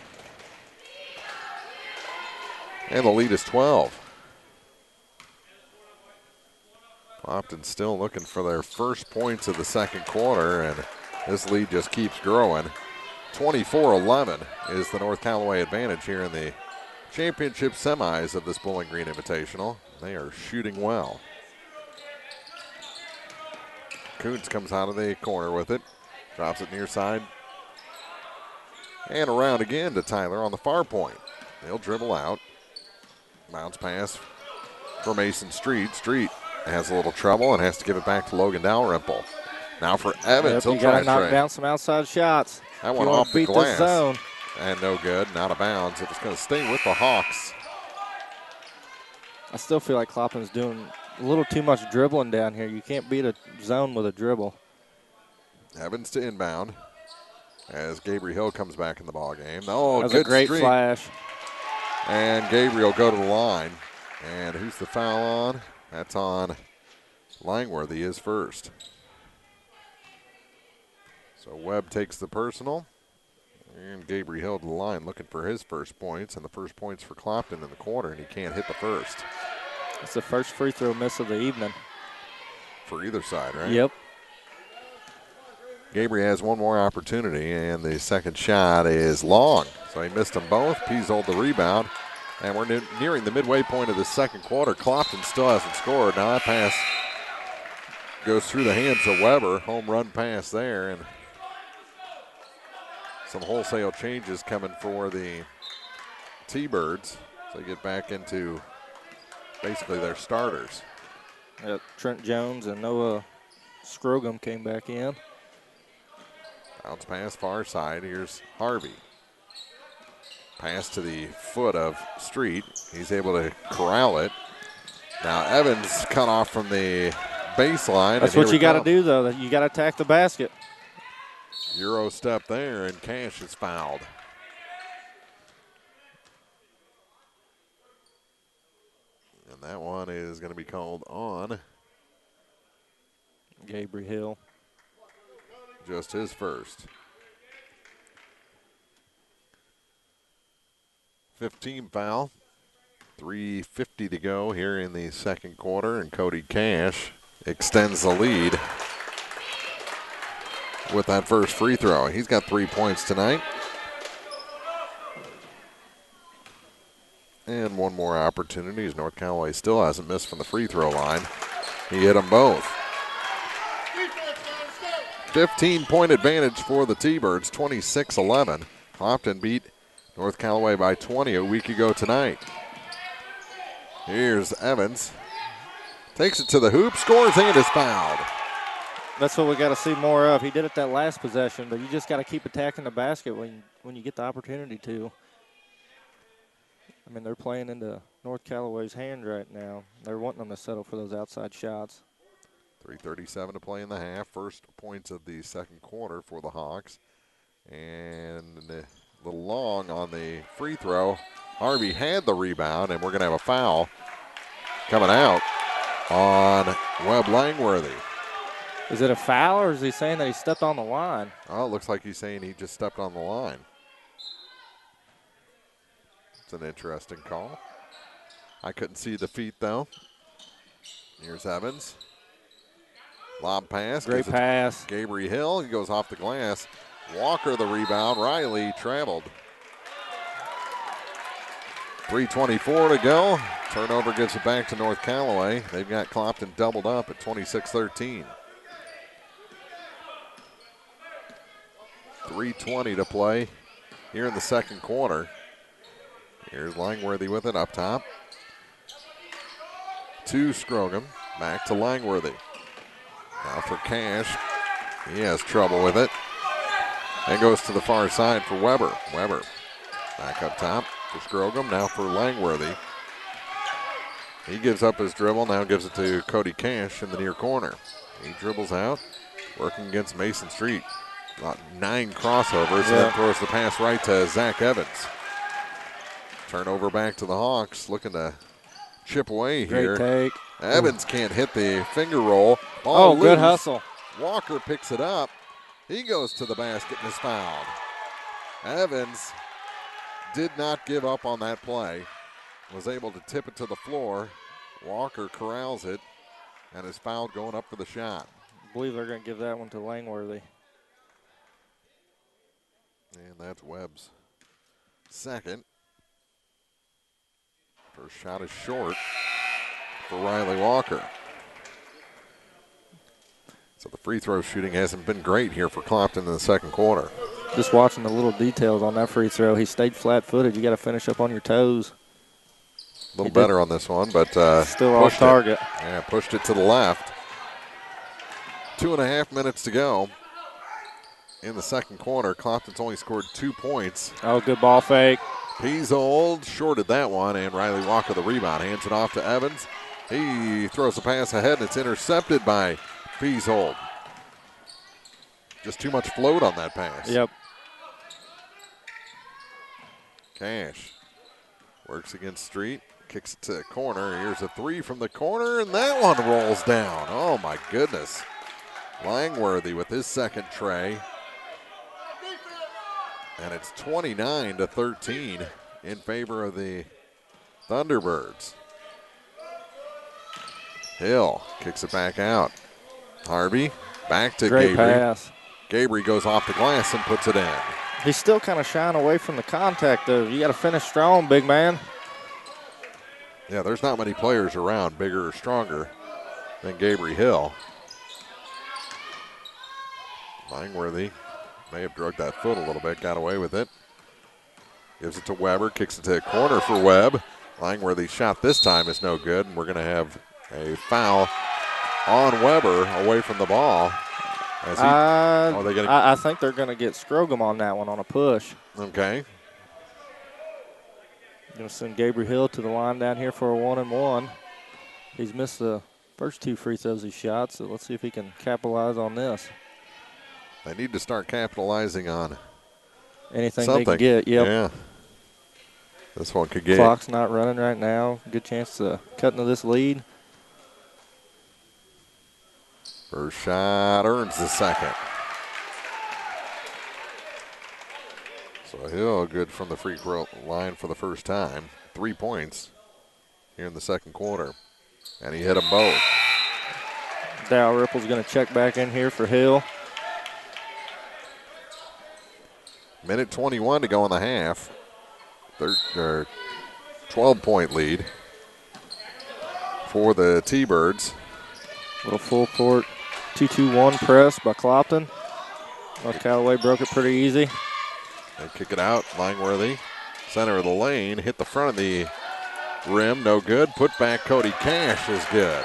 Speaker 2: And the lead is 12. Clopton still looking for their first points of the second quarter, and this lead just keeps growing. 24-11 is the North Callaway advantage here in the championship semis of this Bowling Green Invitational. They are shooting well. Kuntz comes out of the corner with it, drops it near side, and around again to Tyler on the far point. He'll dribble out. Bounce pass for Mason Street. Street has a little trouble and has to give it back to Logan Dalrymple. Now for Evans, he'll try
Speaker 3: to knock down some outside shots.
Speaker 2: That one off the glass. And no good, not out of bounds. It was going to stay with the Hawks.
Speaker 3: I still feel like Clopton's doing A little too much dribbling down here. You can't beat a zone with a dribble.
Speaker 2: Evans to inbound as Gabriel Hill comes back in the ball game. Oh,
Speaker 3: that was
Speaker 2: good
Speaker 3: a great
Speaker 2: streak.
Speaker 3: flash.
Speaker 2: And Gabriel go to the line. And who's the foul on? That's on Langworthy is first. So Webb takes the personal. And Gabriel Hill to the line looking for his first points. And the first points for Clopton in the quarter, and he can't hit the first.
Speaker 3: It's the first free throw miss of the evening.
Speaker 2: For either side, right?
Speaker 3: Yep.
Speaker 2: Gabriel has one more opportunity, and the second shot is long. So he missed them both. Pizzold the rebound. And we're nearing the midway point of the second quarter. Clopton still hasn't scored. Now that pass goes through the hands of Weber. Home run pass there. And some wholesale changes coming for the T-Birds. So they get back into basically their starters.
Speaker 3: Trent Jones and Noah Scrogum came back in.
Speaker 2: Bounce pass far side. Here's Harvey. Pass to the foot of Street. He's able to corral it. Now Evans cut off from the baseline.
Speaker 3: That's what you got to do, though. You got to attack the basket.
Speaker 2: Euro step there, and Cash is fouled. And that one is going to be called on
Speaker 3: Gabriel Hill.
Speaker 2: Just his first. 15 foul. 3:50 to go here in the second quarter, and Cody Cash extends the lead with that first free throw. He's got 3 points tonight. And one more opportunity as North Callaway still hasn't missed from the free throw line. He hit them both. 15-point advantage for the T-Birds, 26-11. Clopton beat North Callaway by 20 a week ago tonight. Here's Evans. Takes it to the hoop, scores, and is fouled.
Speaker 3: That's what we got to see more of. He did it that last possession, but you just got to keep attacking the basket when you get the opportunity to. I mean, they're playing into North Callaway's hand right now. They're wanting them to settle for those outside shots.
Speaker 2: 3:37 to play in the half. First points of the second quarter for the Hawks. And a little long on the free throw. Harvey had the rebound, and we're going to have a foul coming out on Webb Langworthy.
Speaker 3: Is it a foul, or is he saying that he stepped on the line?
Speaker 2: Oh, it looks like he's saying he just stepped on the line. It's an interesting call. I couldn't see the feet, though. Here's Evans. Lob pass.
Speaker 3: Great pass.
Speaker 2: Gabriel Hill. He goes off the glass. Walker the rebound. Riley traveled. 3:24 to go. Turnover gives it back to North Callaway. They've got Clopton doubled up at 26-13. 3:20 to play here in the second quarter. Here's Langworthy with it up top. To Scrogum. Back to Langworthy. Now for Cash. He has trouble with it. And goes to the far side for Weber. Weber back up top for Scrogum. Now for Langworthy. He gives up his dribble. Now gives it to Cody Cash in the near corner. He dribbles out. Working against Mason Street. About 9 crossovers. And then throws the pass right to Zach Evans. Turnover back to the Hawks. Looking to chip away here.
Speaker 3: Great take.
Speaker 2: Evans can't hit the finger roll.
Speaker 3: Ball good hustle.
Speaker 2: Walker picks it up. He goes to the basket and is fouled. Evans did not give up on that play. Was able to tip it to the floor. Walker corrals it and is fouled going up for the shot.
Speaker 3: I believe they're going to give that one to Langworthy.
Speaker 2: And that's Webb's second. First shot is short for Riley Walker. So the free throw shooting hasn't been great here for Clopton in the second quarter.
Speaker 3: Just watching the little details on that free throw. He stayed flat-footed. You got to finish up on your toes.
Speaker 2: A little better on this one, but
Speaker 3: still off target.
Speaker 2: Yeah, pushed it to the left. 2.5 minutes to go in the second quarter. Clopton's only scored 2 points.
Speaker 3: Oh, good ball fake.
Speaker 2: Pizzold shorted that one, and Riley Walker the rebound. Hands it off to Evans. He throws a pass ahead, and it's intercepted by Peasehold. Just too much float on that pass.
Speaker 3: Yep.
Speaker 2: Cash works against Street, kicks it to the corner. Here's a three from the corner, and that one rolls down. Oh, my goodness. Langworthy with his second tray. And it's 29-13 in favor of the Thunderbirds. Hill kicks it back out. Harvey back to
Speaker 3: Great
Speaker 2: Gabriel.
Speaker 3: pass.
Speaker 2: Gabriel goes off the glass and puts it in.
Speaker 3: He's still kind of shying away from the contact, though. You got to finish strong, big man.
Speaker 2: Yeah, there's not many players around bigger or stronger than Gabriel Hill. Langworthy may have drugged that foot a little bit, got away with it. Gives it to Weber, kicks it to the corner for Webb. Langworthy's shot this time is no good, and we're going to have a foul on Weber away from the ball.
Speaker 3: I think they're going to get Scrogum on that one on a push.
Speaker 2: Okay.
Speaker 3: Going to send Gabriel Hill to the line down here for a 1-and-1. He's missed the first two free throws he shot, so let's see if he can capitalize on this.
Speaker 2: They need to start capitalizing on
Speaker 3: anything
Speaker 2: something.
Speaker 3: They can get. Yep.
Speaker 2: Yeah. This one could get.
Speaker 3: Clock's not running right now. Good chance to cut into this lead.
Speaker 2: First shot earns the second. So Hill good from the free throw line for the first time. 3 points here in the second quarter. And he hit them both.
Speaker 3: Dow Ripple's going to check back in here for Hill.
Speaker 2: Minute 21 to go in the half. 12-point lead for the T-Birds.
Speaker 3: Little full court 2-2-1 press by Clopton. North Callaway broke it pretty easy.
Speaker 2: They kick it out. Langworthy, center of the lane, hit the front of the rim, no good. Put back Cody Cash is good.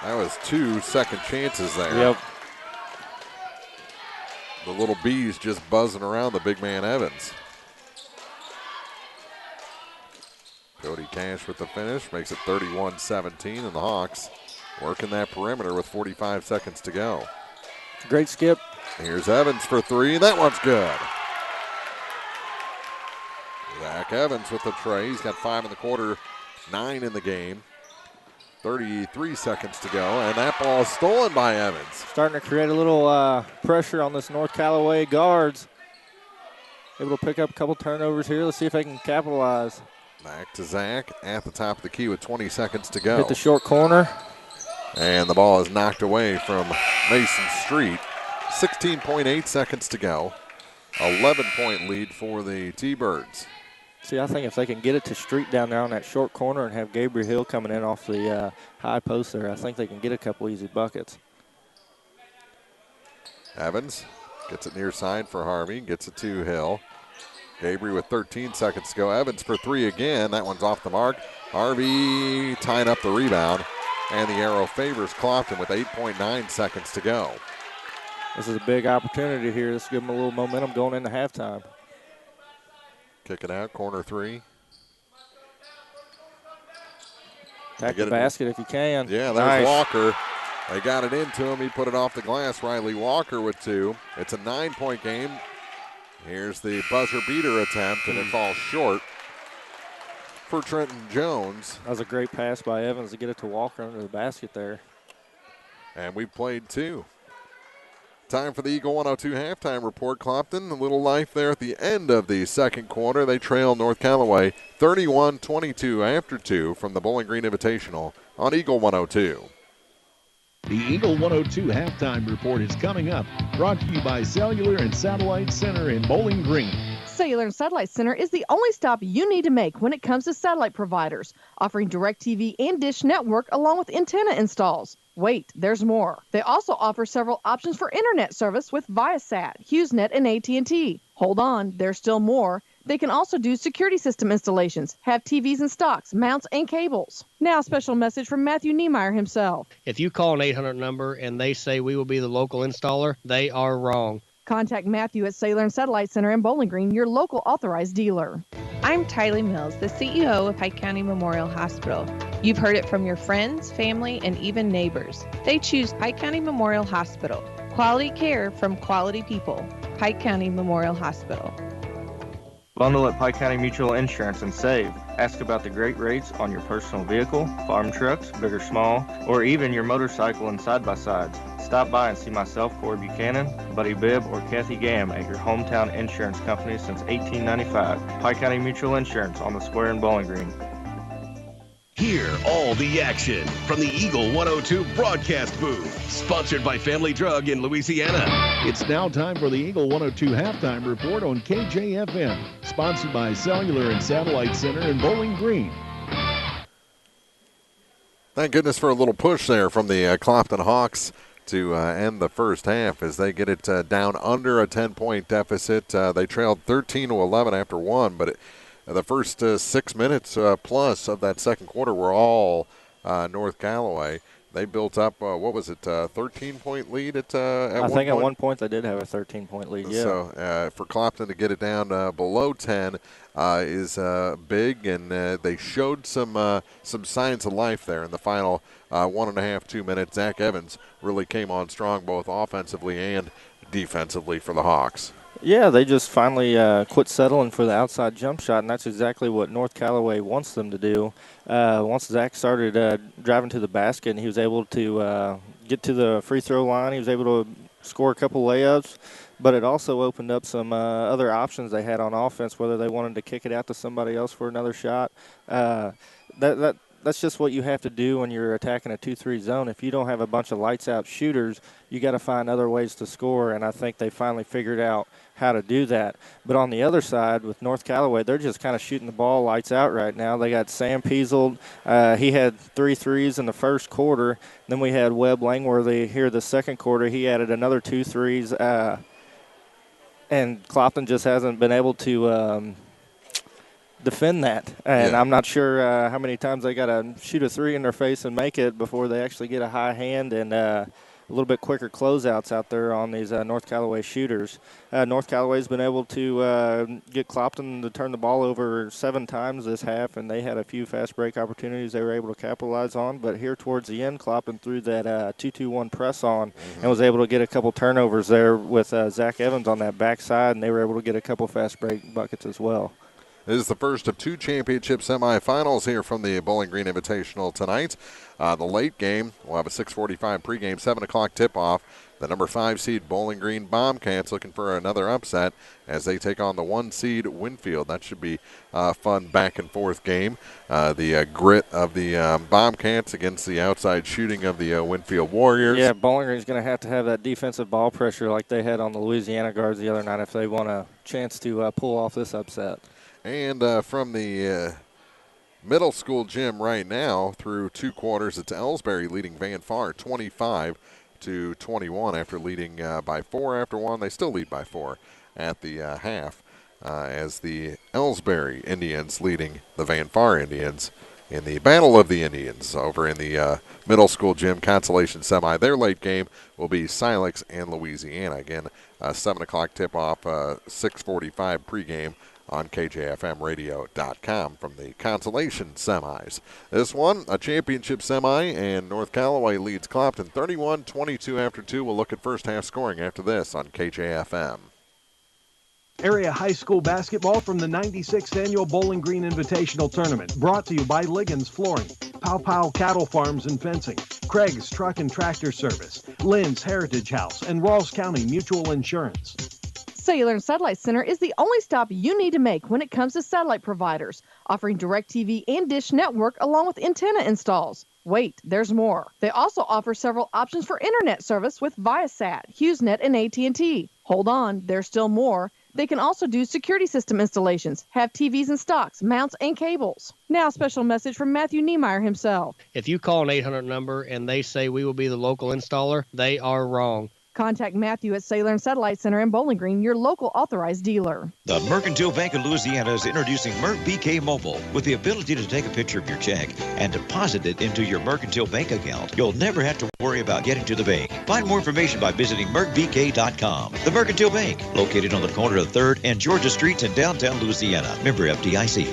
Speaker 2: That was 2 second chances there.
Speaker 3: Yep.
Speaker 2: The little bees just buzzing around the big man Evans. Cody Cash with the finish, makes it 31-17, and the Hawks working that perimeter with 45 seconds to go.
Speaker 3: Great skip.
Speaker 2: Here's Evans for three. That one's good. Zach Evans with the tray. He's got 5 in the quarter, 9 in the game. 33 seconds to go, and that ball is stolen by Evans.
Speaker 3: Starting to create a little pressure on this North Callaway guards. Able to pick up a couple turnovers here. Let's see if they can capitalize.
Speaker 2: Back to Zach at the top of the key with 20 seconds to go.
Speaker 3: Hit the short corner.
Speaker 2: And the ball is knocked away from Mason Street. 16.8 seconds to go. 11-point lead for the T-Birds.
Speaker 3: See, I think if they can get it to Street down there on that short corner and have Gabriel Hill coming in off the high post there, I think they can get a couple easy buckets.
Speaker 2: Evans gets it near side for Harvey, gets it to Hill. Gabriel with 13 seconds to go. Evans for three again. That one's off the mark. Harvey tying up the rebound, and the arrow favors Clopton with 8.9 seconds to go.
Speaker 3: This is a big opportunity here. Let's give them a little momentum going into halftime.
Speaker 2: Kick it out, corner three.
Speaker 3: Attack the basket if you can.
Speaker 2: Yeah, there's
Speaker 3: nice.
Speaker 2: Walker. They got it into him. He put it off the glass. Riley Walker with 2. It's a 9-point game. Here's the buzzer beater attempt, and it falls short for Trenton Jones.
Speaker 3: That was a great pass by Evans to get it to Walker under the basket there.
Speaker 2: And we played 2. Time for the Eagle 102 halftime report. Clopton, a little life there at the end of the second quarter. They trail North Callaway 31-22 after 2 from the Bowling Green Invitational on Eagle 102.
Speaker 1: The Eagle 102 halftime report is coming up. Brought to you by Cellular and Satellite Center in Bowling Green.
Speaker 5: Cellular and Satellite Center is the only stop you need to make when it comes to satellite providers, offering DirecTV and Dish Network along with antenna installs. Wait, there's more. They also offer several options for internet service with Viasat, HughesNet, and AT&T. Hold on, there's still more. They can also do security system installations, have TVs in stocks, mounts, and cables. Now, a special message from Matthew Niemeyer himself.
Speaker 12: If you call an 800 number and they say we will be the local installer, they are wrong.
Speaker 5: Contact Matthew at Sailor and Satellite Center in Bowling Green, your local authorized dealer.
Speaker 18: I'm Tylee Mills, the CEO of Pike County Memorial Hospital. You've heard it from your friends, family, and even neighbors. They choose Pike County Memorial Hospital. Quality care from quality people. Pike County Memorial Hospital.
Speaker 3: Bundle at Pike County Mutual Insurance and save. Ask about the great rates on your personal vehicle, farm trucks, big or small, or even your motorcycle and side-by-sides. Stop by and see myself, Corey Buchanan, Buddy Bibb, or Kathy Gam at your hometown insurance company since 1895. Pike County Mutual Insurance on the square in Bowling Green.
Speaker 8: Hear all the action from the Eagle 102 broadcast booth, sponsored by Family Drug in Louisiana.
Speaker 1: It's now time for the Eagle 102 halftime report on KJFM, sponsored by Cellular and Satellite Center in Bowling Green.
Speaker 2: Thank goodness for a little push there from the Clopton Hawks to end the first half as they get it down under a 10-point deficit. They trailed 13-11 after one, but the first 6 minutes plus of that second quarter were all North Callaway. They built up, 13-point lead at one point?
Speaker 3: I think at one point they did have a 13-point lead, yeah.
Speaker 2: So for Clopton to get it down below 10 is big, and they showed some signs of life there in the final 1.5, 2 minutes. Zach Evans really came on strong both offensively and defensively for the Hawks.
Speaker 3: Yeah, they just finally quit settling for the outside jump shot, and that's exactly what North Callaway wants them to do. Once Zach started driving to the basket and he was able to get to the free throw line, he was able to score a couple layups, but it also opened up some other options they had on offense, whether they wanted to kick it out to somebody else for another shot. That's just what you have to do when you're attacking a 2-3 zone. If you don't have a bunch of lights-out shooters, you got to find other ways to score, and I think they finally figured out how to do that. But on the other side, with North Callaway, they're just kind of shooting the ball lights out right now. They got Sam Peasel. He had 3 threes in the first quarter. Then we had Webb Langworthy here the second quarter. He added another 2 threes. And Clopton just hasn't been able to defend that. And I'm not sure how many times they got to shoot a 3 in their face and make it before they actually get a high hand and a little bit quicker closeouts out there on these North Callaway shooters. North Callaway's been able to get Clopton to turn the ball over 7 times this half, and they had a few fast break opportunities they were able to capitalize on. But here towards the end, Clopton threw that 2-2-1 press on and was able to get a couple turnovers there with Zach Evans on that backside, and they were able to get a couple fast break buckets as well.
Speaker 2: This is the first of 2 championship semifinals here from the Bowling Green Invitational tonight. The late game, we'll have a 6:45 pregame, 7 o'clock tip-off. The number 5 seed Bowling Green Bombcats looking for another upset as they take on the 1 seed Winfield. That should be a fun back-and-forth game. The grit of the Bombcats against the outside shooting of the Winfield Warriors.
Speaker 3: Yeah, Bowling Green's going to have that defensive ball pressure like they had on the Louisiana guards the other night if they want a chance to pull off this upset.
Speaker 2: And from the middle school gym right now through 2 quarters, it's Ellsbury leading Van Far 25-21 after leading by 4 after 1. They still lead by 4 at the half as the Ellsbury Indians leading the Van Far Indians in the Battle of the Indians over in the middle school gym consolation semi. Their late game will be Silex and Louisiana. Again, 7 o'clock tip-off, 6:45 pregame on KJFMradio.com from the consolation semis. This one, a championship semi, and North Callaway leads Clopton 31-22 after 2. We'll look at first half scoring after this on KJFM.
Speaker 4: Area high school basketball from the 96th Annual Bowling Green Invitational Tournament, brought to you by Liggins Flooring, Pow Pow Cattle Farms and Fencing, Craig's Truck and Tractor Service, Lynn's Heritage House, and Rawls County Mutual Insurance.
Speaker 5: Cellular and Satellite Center is the only stop you need to make when it comes to satellite providers, offering DirecTV and Dish Network along with antenna installs. Wait, there's more. They also offer several options for internet service with Viasat, HughesNet, and AT&T. Hold on, there's still more. They can also do security system installations, have TVs in stocks, mounts, and cables. Now, a special message from Matthew Niemeyer himself.
Speaker 12: If you call an 800 number and they say we will be the local installer, they are wrong.
Speaker 5: Contact Matthew at Sailor and Satellite Center in Bowling Green, your local authorized dealer.
Speaker 19: The Mercantile Bank of Louisiana is introducing Merc BK Mobile with the ability to take a picture of your check and deposit it into your Mercantile Bank account. You'll never have to worry about getting to the bank. Find more information by visiting mercbk.com. The Mercantile Bank, located on the corner of 3rd and Georgia Streets in downtown Louisiana. Member FDIC.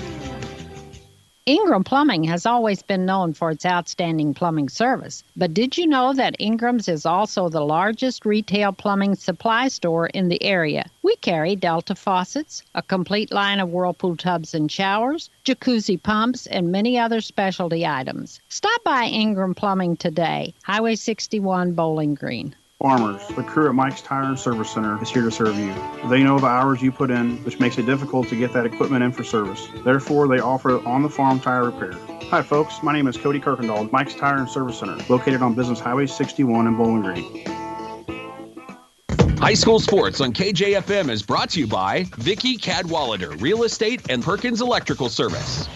Speaker 20: Ingram Plumbing has always been known for its outstanding plumbing service. But did you know that Ingram's is also the largest retail plumbing supply store in the area? We carry Delta faucets, a complete line of Whirlpool tubs and showers, jacuzzi pumps, and many other specialty items. Stop by Ingram Plumbing today, Highway 61, Bowling Green.
Speaker 21: Farmers, the crew at Mike's Tire and Service Center is here to serve you. They know the hours you put in, which makes it difficult to get that equipment in for service. Therefore, they offer on-the-farm tire repair. Hi, folks. My name is Cody Kirkendall, Mike's Tire and Service Center, located on Business Highway 61 in Bowling Green.
Speaker 8: High School Sports on KJFM is brought to you by Vicky Cadwallader, Real Estate and Perkins Electrical Service.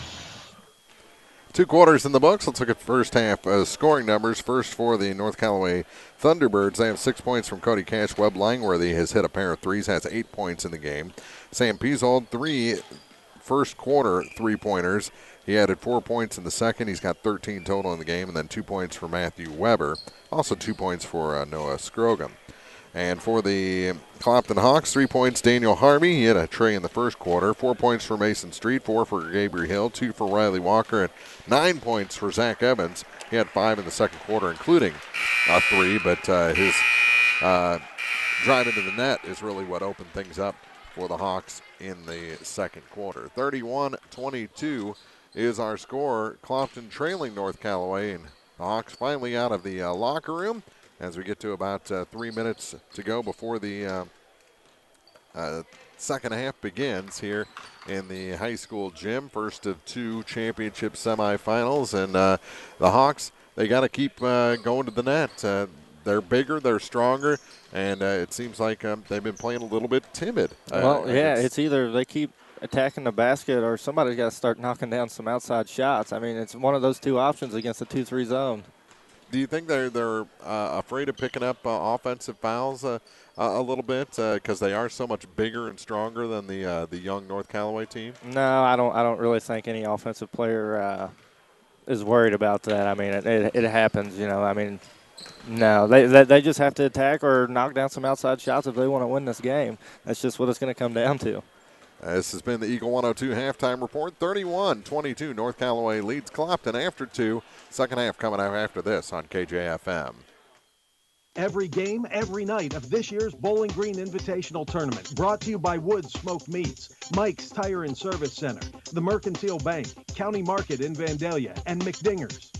Speaker 2: 2 quarters in the books. Let's look at first half scoring numbers. First for the North Callaway Thunderbirds. They have 6 points from Cody Cash. Webb Langworthy has hit a pair of threes, has 8 points in the game. Sam Piesold, 3 first quarter three-pointers. He added 4 points in the second. He's got 13 total in the game, and then 2 points for Matthew Weber. Also 2 points for Noah Scrogum. And for the Clopton Hawks, 3 points, Daniel Harvey. He had a tray in the first quarter. 4 points for Mason Street, 4 for Gabriel Hill, 2 for Riley Walker, and 9 points for Zach Evans. He had 5 in the second quarter, including a 3, but his drive into the net is really what opened things up for the Hawks in the second quarter. 31-22 is our score. Clopton trailing North Callaway, and the Hawks finally out of the locker room as we get to about 3 minutes to go before the second half begins here in the high school gym. First of 2 championship semifinals, and the Hawks, they got to keep going to the net. They're bigger, they're stronger, and it seems like they've been playing a little bit timid.
Speaker 3: It's either they keep attacking the basket or somebody's got to start knocking down some outside shots. I mean, it's one of those 2 options against the 2-3 zone.
Speaker 2: Do you think they're afraid of picking up offensive fouls a little bit because they are so much bigger and stronger than the young North Callaway team?
Speaker 3: No, I don't really think any offensive player is worried about that. I mean, it happens, you know. I mean, no, they just have to attack or knock down some outside shots if they want to win this game. That's just what it's going to come down to.
Speaker 2: This has been the Eagle 102 halftime report. 31-22, North Callaway leads Clopton after 2. Second half coming out after this on KJFM.
Speaker 4: Every game, every night of this year's Bowling Green Invitational Tournament. Brought to you by Wood Smoked Meats, Mike's Tire and Service Center, the Mercantile Bank, County Market in Vandalia, and McDinger's.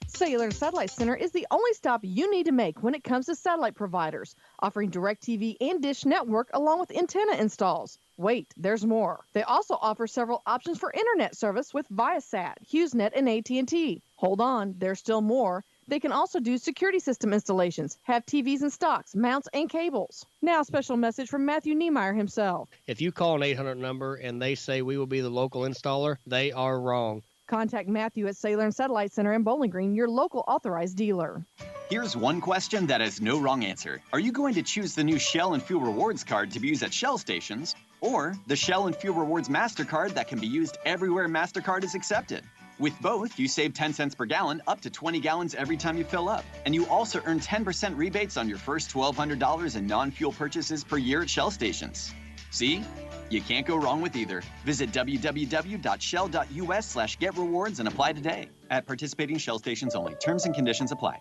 Speaker 5: Sailor and Satellite Center is the only stop you need to make when it comes to satellite providers, offering DirecTV and Dish Network along with antenna installs. Wait, there's more. They also offer several options for internet service with Viasat, HughesNet, and AT&T. Hold on, there's still more. They can also do security system installations, have TVs in stocks, mounts, and cables. Now, a special message from Matthew Niemeyer himself.
Speaker 12: If you call an 800 number and they say we will be the local installer, they are wrong.
Speaker 5: Contact Matthew at Sailor and Satellite Center in Bowling Green, your local authorized dealer.
Speaker 22: Here's one question that has no wrong answer. Are you going to choose the new Shell and Fuel Rewards card to be used at Shell stations, or the Shell and Fuel Rewards MasterCard that can be used everywhere MasterCard is accepted? With both, you save 10 cents per gallon, up to 20 gallons every time you fill up. And you also earn 10% rebates on your first $1,200 in non-fuel purchases per year at Shell stations. See? You can't go wrong with either. Visit www.shell.us/getrewards and apply today. At participating Shell stations only. Terms and conditions apply.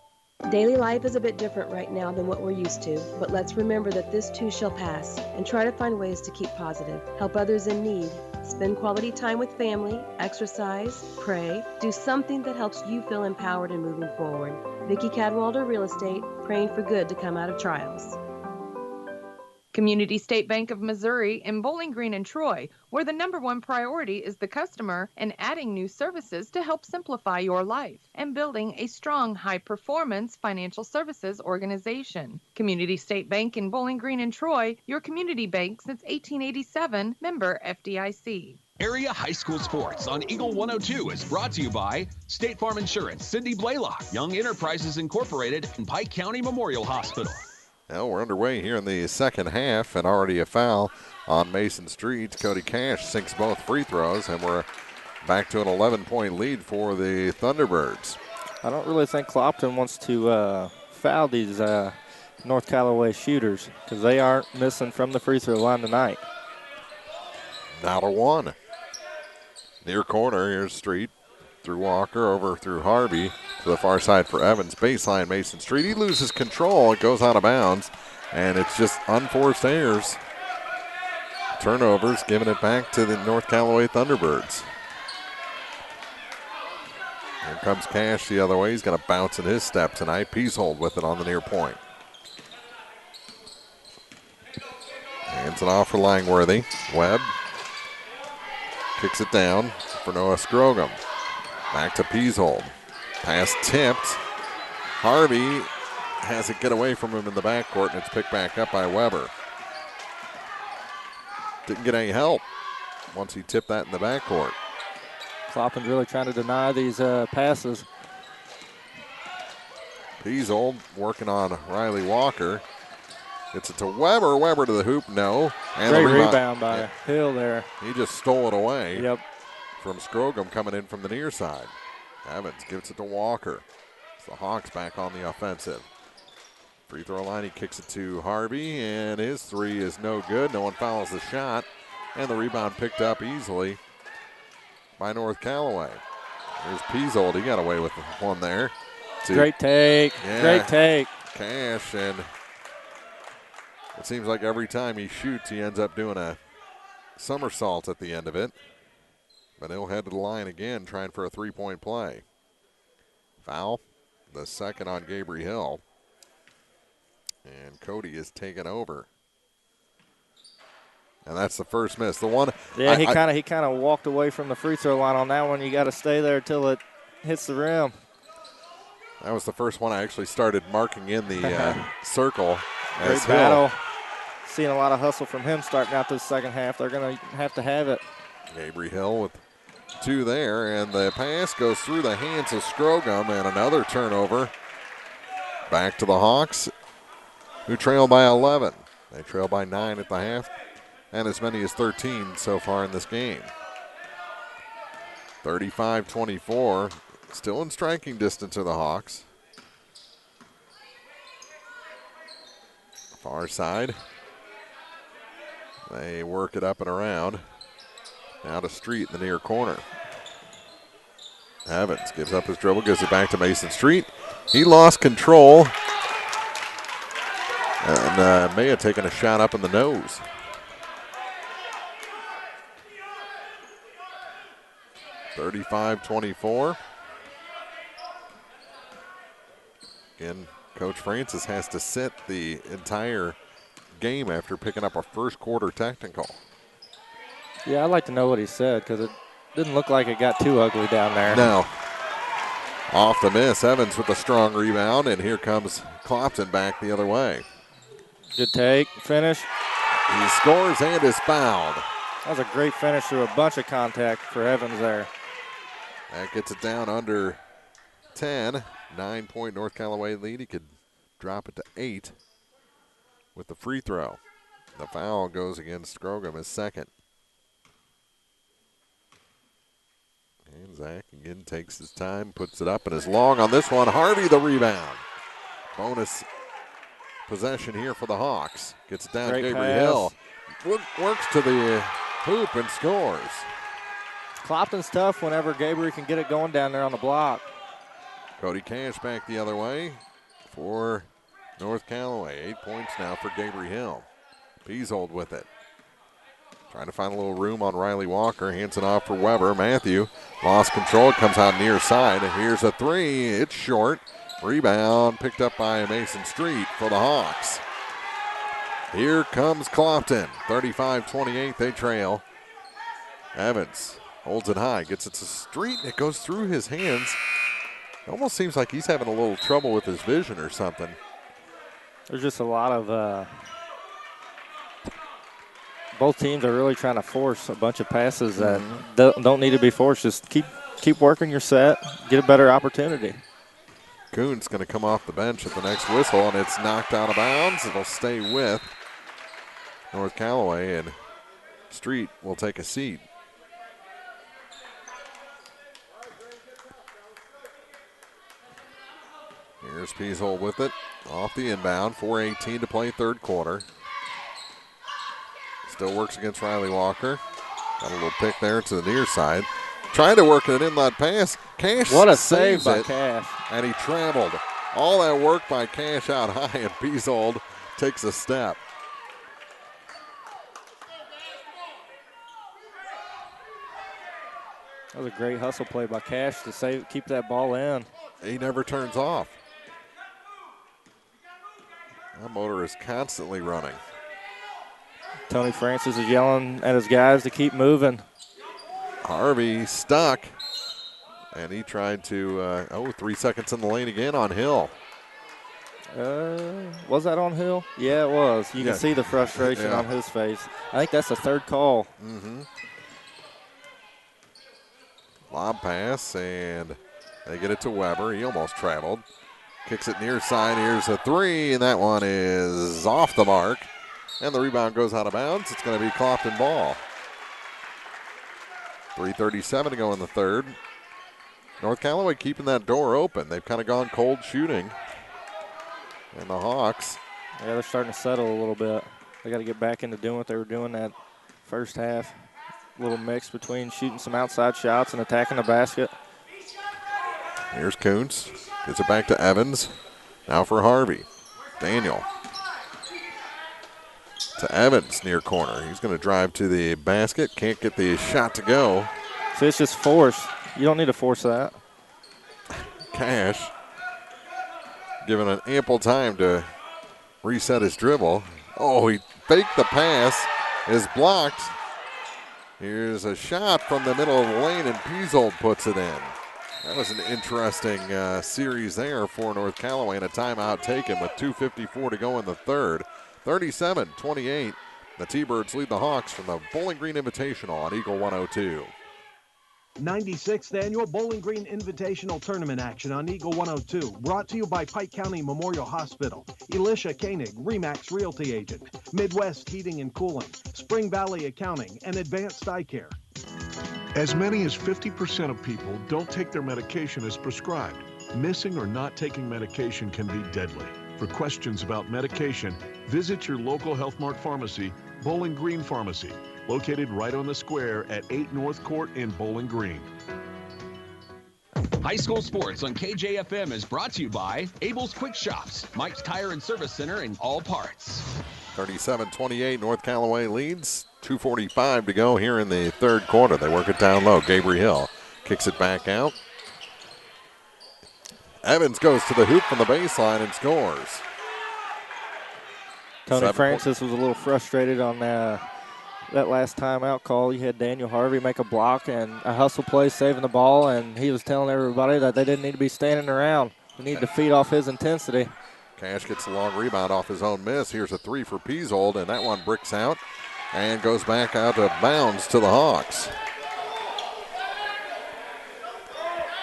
Speaker 9: Daily life is a bit different right now than what we're used to, but let's remember that this too shall pass and try to find ways to keep positive, help others in need, spend quality time with family, exercise, pray, do something that helps you feel empowered and moving forward. Vicky Cadwallader, Real Estate, praying for good to come out of trials.
Speaker 18: Community State Bank of Missouri in Bowling Green and Troy, where the #1 priority is the customer and adding new services to help simplify your life and building a strong, high-performance financial services organization. Community State Bank in Bowling Green and Troy, your community bank since 1887, member FDIC.
Speaker 8: Area High School Sports on Eagle 102 is brought to you by State Farm Insurance, Cindy Blaylock, Young Enterprises Incorporated, and Pike County Memorial Hospital.
Speaker 2: Well, we're underway here in the second half, and already a foul on Mason Street. Cody Cash sinks both free throws, and we're back to an 11-point lead for the Thunderbirds.
Speaker 3: I don't really think Clopton wants to foul these North Callaway shooters because they aren't missing from the free throw line tonight.
Speaker 2: Now to one. Near corner, here's Street. Through Walker, over through Harvey. To the far side for Evans. Baseline Mason Street. He loses control. It goes out of bounds. And it's just unforced errors. Turnovers, giving it back to the North Callaway Thunderbirds. Here comes Cash the other way. He's going to bounce in his step tonight. Peasehold with it on the near point. Hands it off for Langworthy. Webb kicks it down for Noah Scrogum. Back to Peasehold. Pass tipped. Harvey has it get away from him in the backcourt, and it's picked back up by Weber. Didn't get any help once he tipped that in the backcourt.
Speaker 3: Clopton's really trying to deny these passes.
Speaker 2: Peasehold working on Riley Walker. Gets it to Weber. Weber to the hoop, no. And
Speaker 3: great
Speaker 2: the
Speaker 3: rebound by Hill there.
Speaker 2: He just stole it away.
Speaker 3: Yep.
Speaker 2: From Scrogum coming in from the near side. Evans gives it to Walker. It's the Hawks back on the offensive. Free throw line, he kicks it to Harvey, and his three is no good. No one fouls the shot, and the rebound picked up easily by North Callaway. There's Peasehold. He got away with one there.
Speaker 3: Great take.
Speaker 2: Yeah,
Speaker 3: great take.
Speaker 2: Cash, and it seems like every time he shoots, he ends up doing a somersault at the end of it. But he'll head to the line again, trying for a three-point play. Foul, the second on Gabriel Hill. And Cody is taken over. And that's the first miss. The one.
Speaker 3: Yeah, he kind of walked away from the free throw line on that one. You got to stay there till it hits the rim.
Speaker 2: That was the first one I actually started marking in the circle.
Speaker 3: Great battle. Seeing a lot of hustle from him starting out this second half. They're going to have it.
Speaker 2: Gabriel Hill with two there, and the pass goes through the hands of Scrogum, and another turnover. Back to the Hawks, who trail by 11. They trail by 9 at the half, and as many as 13 so far in this game. 35-24, still in striking distance of the Hawks. Far side. They work it up and around. Now to Street in the near corner. Evans gives up his dribble, gives it back to Mason Street. He lost control and may have taken a shot up in the nose. (35-24). Again, Coach Francis has to sit the entire game after picking up a first quarter technical.
Speaker 3: Yeah, I'd like to know what he said because it didn't look like it got too ugly down there.
Speaker 2: No. Off the miss, Evans with a strong rebound, and here comes Clopton back the other way.
Speaker 3: Good take, finish.
Speaker 2: He scores and is fouled.
Speaker 3: That was a great finish through a bunch of contact for Evans there.
Speaker 2: That gets it down under 10. 9-point North Callaway lead. He could drop it to 8 with the free throw. The foul goes against Scrogum, his second. And Zach again takes his time, puts it up, and is long on this one. Harvey the rebound. Bonus possession here for the Hawks. Gets it down to Gabriel Hill. Works to the hoop and scores.
Speaker 3: Clopton's tough whenever Gabriel can get it going down there on the block.
Speaker 2: Cody Cash back the other way for North Callaway. 8 points now for Gabriel Hill. Peasehold with it. Trying to find a little room on Riley Walker. Hands it off for Weber. Matthew lost control. It comes out near side. And here's a three. It's short. Rebound picked up by Mason Street for the Hawks. Here comes Clopton. 35-28. They trail. Evans holds it high. Gets it to Street. And it goes through his hands. It almost seems like he's having a little trouble with his vision or something.
Speaker 3: There's just a lot of both teams are really trying to force a bunch of passes that don't need to be forced. Just keep working your set, get a better opportunity.
Speaker 2: Kuntz going to come off the bench at the next whistle, and it's knocked out of bounds. It'll stay with North Callaway, and Street will take a seat. Here's Peasehold with it, off the inbound, 4:18 to play third quarter. Still works against Riley Walker. Got a little pick there to the near side. Trying to work an inlet pass. Cash
Speaker 3: what a save by
Speaker 2: it,
Speaker 3: Cash.
Speaker 2: And he traveled. All that work by Cash out high, and Peasehold takes a step.
Speaker 3: That was a great hustle play by Cash to keep that ball in.
Speaker 2: He never turns off. That motor is constantly running.
Speaker 3: Tony Francis is yelling at his guys to keep moving.
Speaker 2: Harvey stuck, and he tried to, 3 seconds in the lane again on Hill.
Speaker 3: Was that on Hill? Yeah, it was. You can see the frustration on his face. I think that's the third call.
Speaker 2: Mm-hmm. Lob pass, and they get it to Weber. He almost traveled. Kicks it near side. Here's a three, and that one is off the mark. And the rebound goes out of bounds. It's going to be Clopton ball. 3:37 to go in the third. North Callaway keeping that door open. They've kind of gone cold shooting. And the Hawks.
Speaker 3: Yeah, they're starting to settle a little bit. They got to get back into doing what they were doing that first half. A little mix between shooting some outside shots and attacking the basket.
Speaker 2: Here's Kuntz. Gets it back to Evans. Now for Harvey. Daniel. To Evans near corner. He's going to drive to the basket. Can't get the shot to go.
Speaker 3: So it's just force. You don't need to force that.
Speaker 2: Cash given an ample time to reset his dribble. Oh, he faked the pass. Is blocked. Here's a shot from the middle of the lane, and Peasehold puts it in. That was an interesting series there for North Callaway, and a timeout taken with 2:54 to go in the third. 37-28. The T-Birds lead the Hawks from the Bowling Green Invitational on Eagle 102.
Speaker 4: 96th Annual Bowling Green Invitational Tournament action on Eagle 102. Brought to you by Pike County Memorial Hospital, Elisha Koenig, RE/MAX Realty Agent, Midwest Heating and Cooling, Spring Valley Accounting, and Advanced Eye Care.
Speaker 6: As many as 50% of people don't take their medication as prescribed. Missing or not taking medication can be deadly. For questions about medication, visit your local Health Mart pharmacy, Bowling Green Pharmacy, located right on the square at 8 North Court in Bowling Green.
Speaker 8: High school sports on KJFM is brought to you by Abel's Quick Shops, Mike's Tire and Service Center, and All Parts.
Speaker 2: 37-28, North Callaway leads. 2:45 to go here in the third quarter. They work it down low. Gabriel kicks it back out. Evans goes to the hoop from the baseline and scores.
Speaker 3: Tony Francis was a little frustrated on that last timeout call. You had Daniel Harvey make a block and a hustle play saving the ball, and he was telling everybody that they didn't need to be standing around. They need to feed off his intensity.
Speaker 2: Cash gets a long rebound off his own miss. Here's a three for Peasehold, and that one bricks out and goes back out of bounds to the Hawks.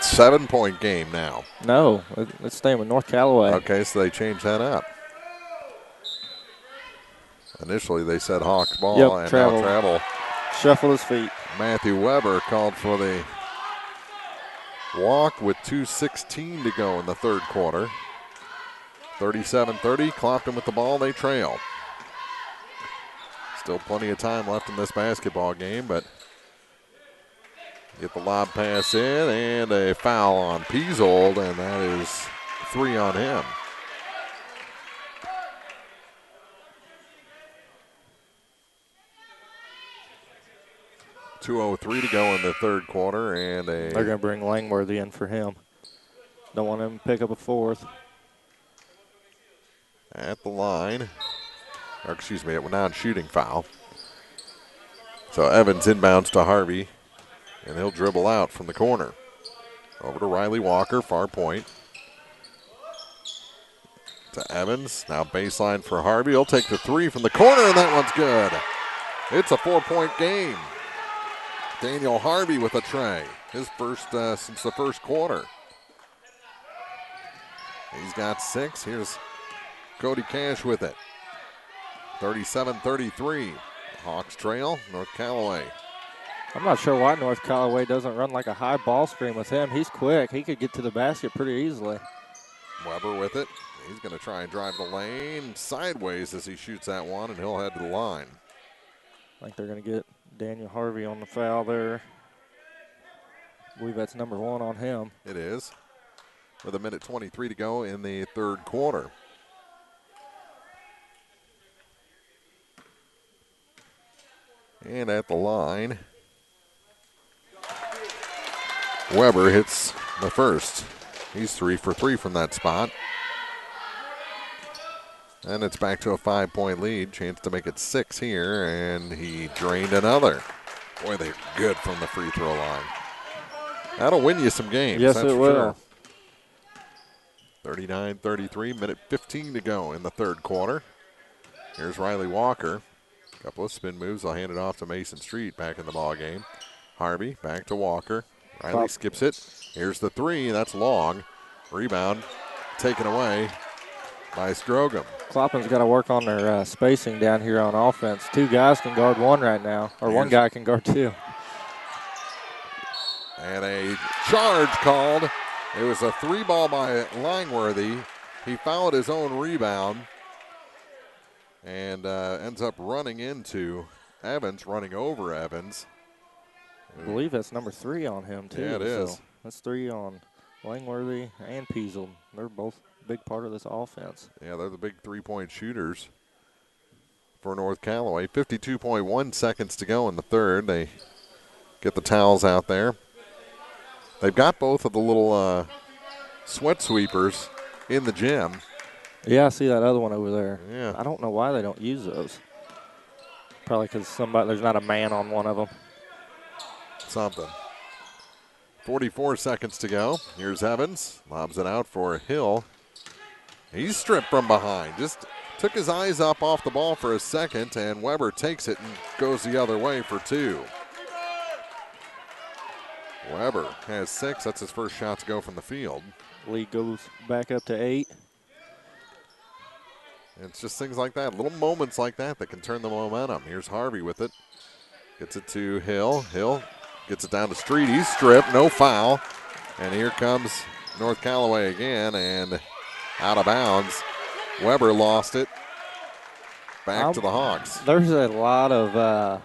Speaker 2: 7-point game now.
Speaker 3: No, it's staying with North Callaway.
Speaker 2: Okay, so they changed that up. Initially, they said Hawks ball, and now travel.
Speaker 3: Shuffled his feet.
Speaker 2: Matthew Weber called for the walk with 2:16 to go in the third quarter. 37-30, Clopton with the ball, they trail. Still plenty of time left in this basketball game, but get the lob pass in, and a foul on Peasehold, and that is 3 on him. .203 to go in the third quarter, and
Speaker 3: they're going to bring Langworthy in for him. Don't want him to pick up a fourth.
Speaker 2: At the line, or excuse me, a non-shooting foul. So Evans inbounds to Harvey, and he'll dribble out from the corner. Over to Riley Walker, far point. To Evans, now baseline for Harvey. He'll take the three from the corner, and that one's good. It's a 4-point game. Daniel Harvey with a tray, his first since the first quarter. He's got 6. Here's Cody Cash with it. 37-33. Hawks trail North Callaway.
Speaker 3: I'm not sure why North Callaway doesn't run like a high ball screen with him. He's quick. He could get to the basket pretty easily.
Speaker 2: Weber with it. He's going to try and drive the lane sideways as he shoots that one, and he'll head to the line.
Speaker 3: I think they're going to get Daniel Harvey on the foul there. I believe that's number 1 on him.
Speaker 2: It is. With 1:23 to go in the third quarter. And at the line, Weber hits the first. He's 3 for 3 from that spot. And it's back to a 5-point lead. Chance to make it 6 here, and he drained another. Boy, they're good from the free throw line. That'll win you some games.
Speaker 3: Yes,
Speaker 2: that's
Speaker 3: it will.
Speaker 2: Sure. 39-33, 1:15 to go in the third quarter. Here's Riley Walker. A couple of spin moves. I'll hand it off to Mason Street back in the ball game. Harvey back to Walker. Riley skips it. Here's the 3. That's long. Rebound taken away by Strogum.
Speaker 3: Clopton's got to work on their spacing down here on offense. 2 guys can guard 1 right now, or 1 guy can guard 2.
Speaker 2: And a charge called. It was a 3 ball by Langworthy. He fouled his own rebound and ends up running into Evans, running over Evans.
Speaker 3: I believe that's number 3 on him, too.
Speaker 2: Yeah, it is.
Speaker 3: So that's 3 on Langworthy and Peasel. They're both a big part of this offense.
Speaker 2: Yeah, they're the big 3-point shooters for North Callaway. 52.1 seconds to go in the third. They get the towels out there. They've got both of the little sweat sweepers in the gym.
Speaker 3: Yeah, I see that other one over there.
Speaker 2: Yeah.
Speaker 3: I don't know why they don't use those. Probably because there's not a man on one of them.
Speaker 2: Something. 44 seconds to go. Here's Evans. Lobs it out for Hill. He's stripped from behind. Just took his eyes up off the ball for a second, and Weber takes it and goes the other way for 2. Weber has 6. That's his first shot to go from the field.
Speaker 3: Lead goes back up to 8.
Speaker 2: It's just things like that, little moments like that can turn the momentum. Here's Harvey with it. Gets it to Hill. Hill gets it down to Street. He's stripped, no foul. And here comes North Callaway again, and out of bounds. Weber lost it. Back to the Hawks.
Speaker 3: There's a lot of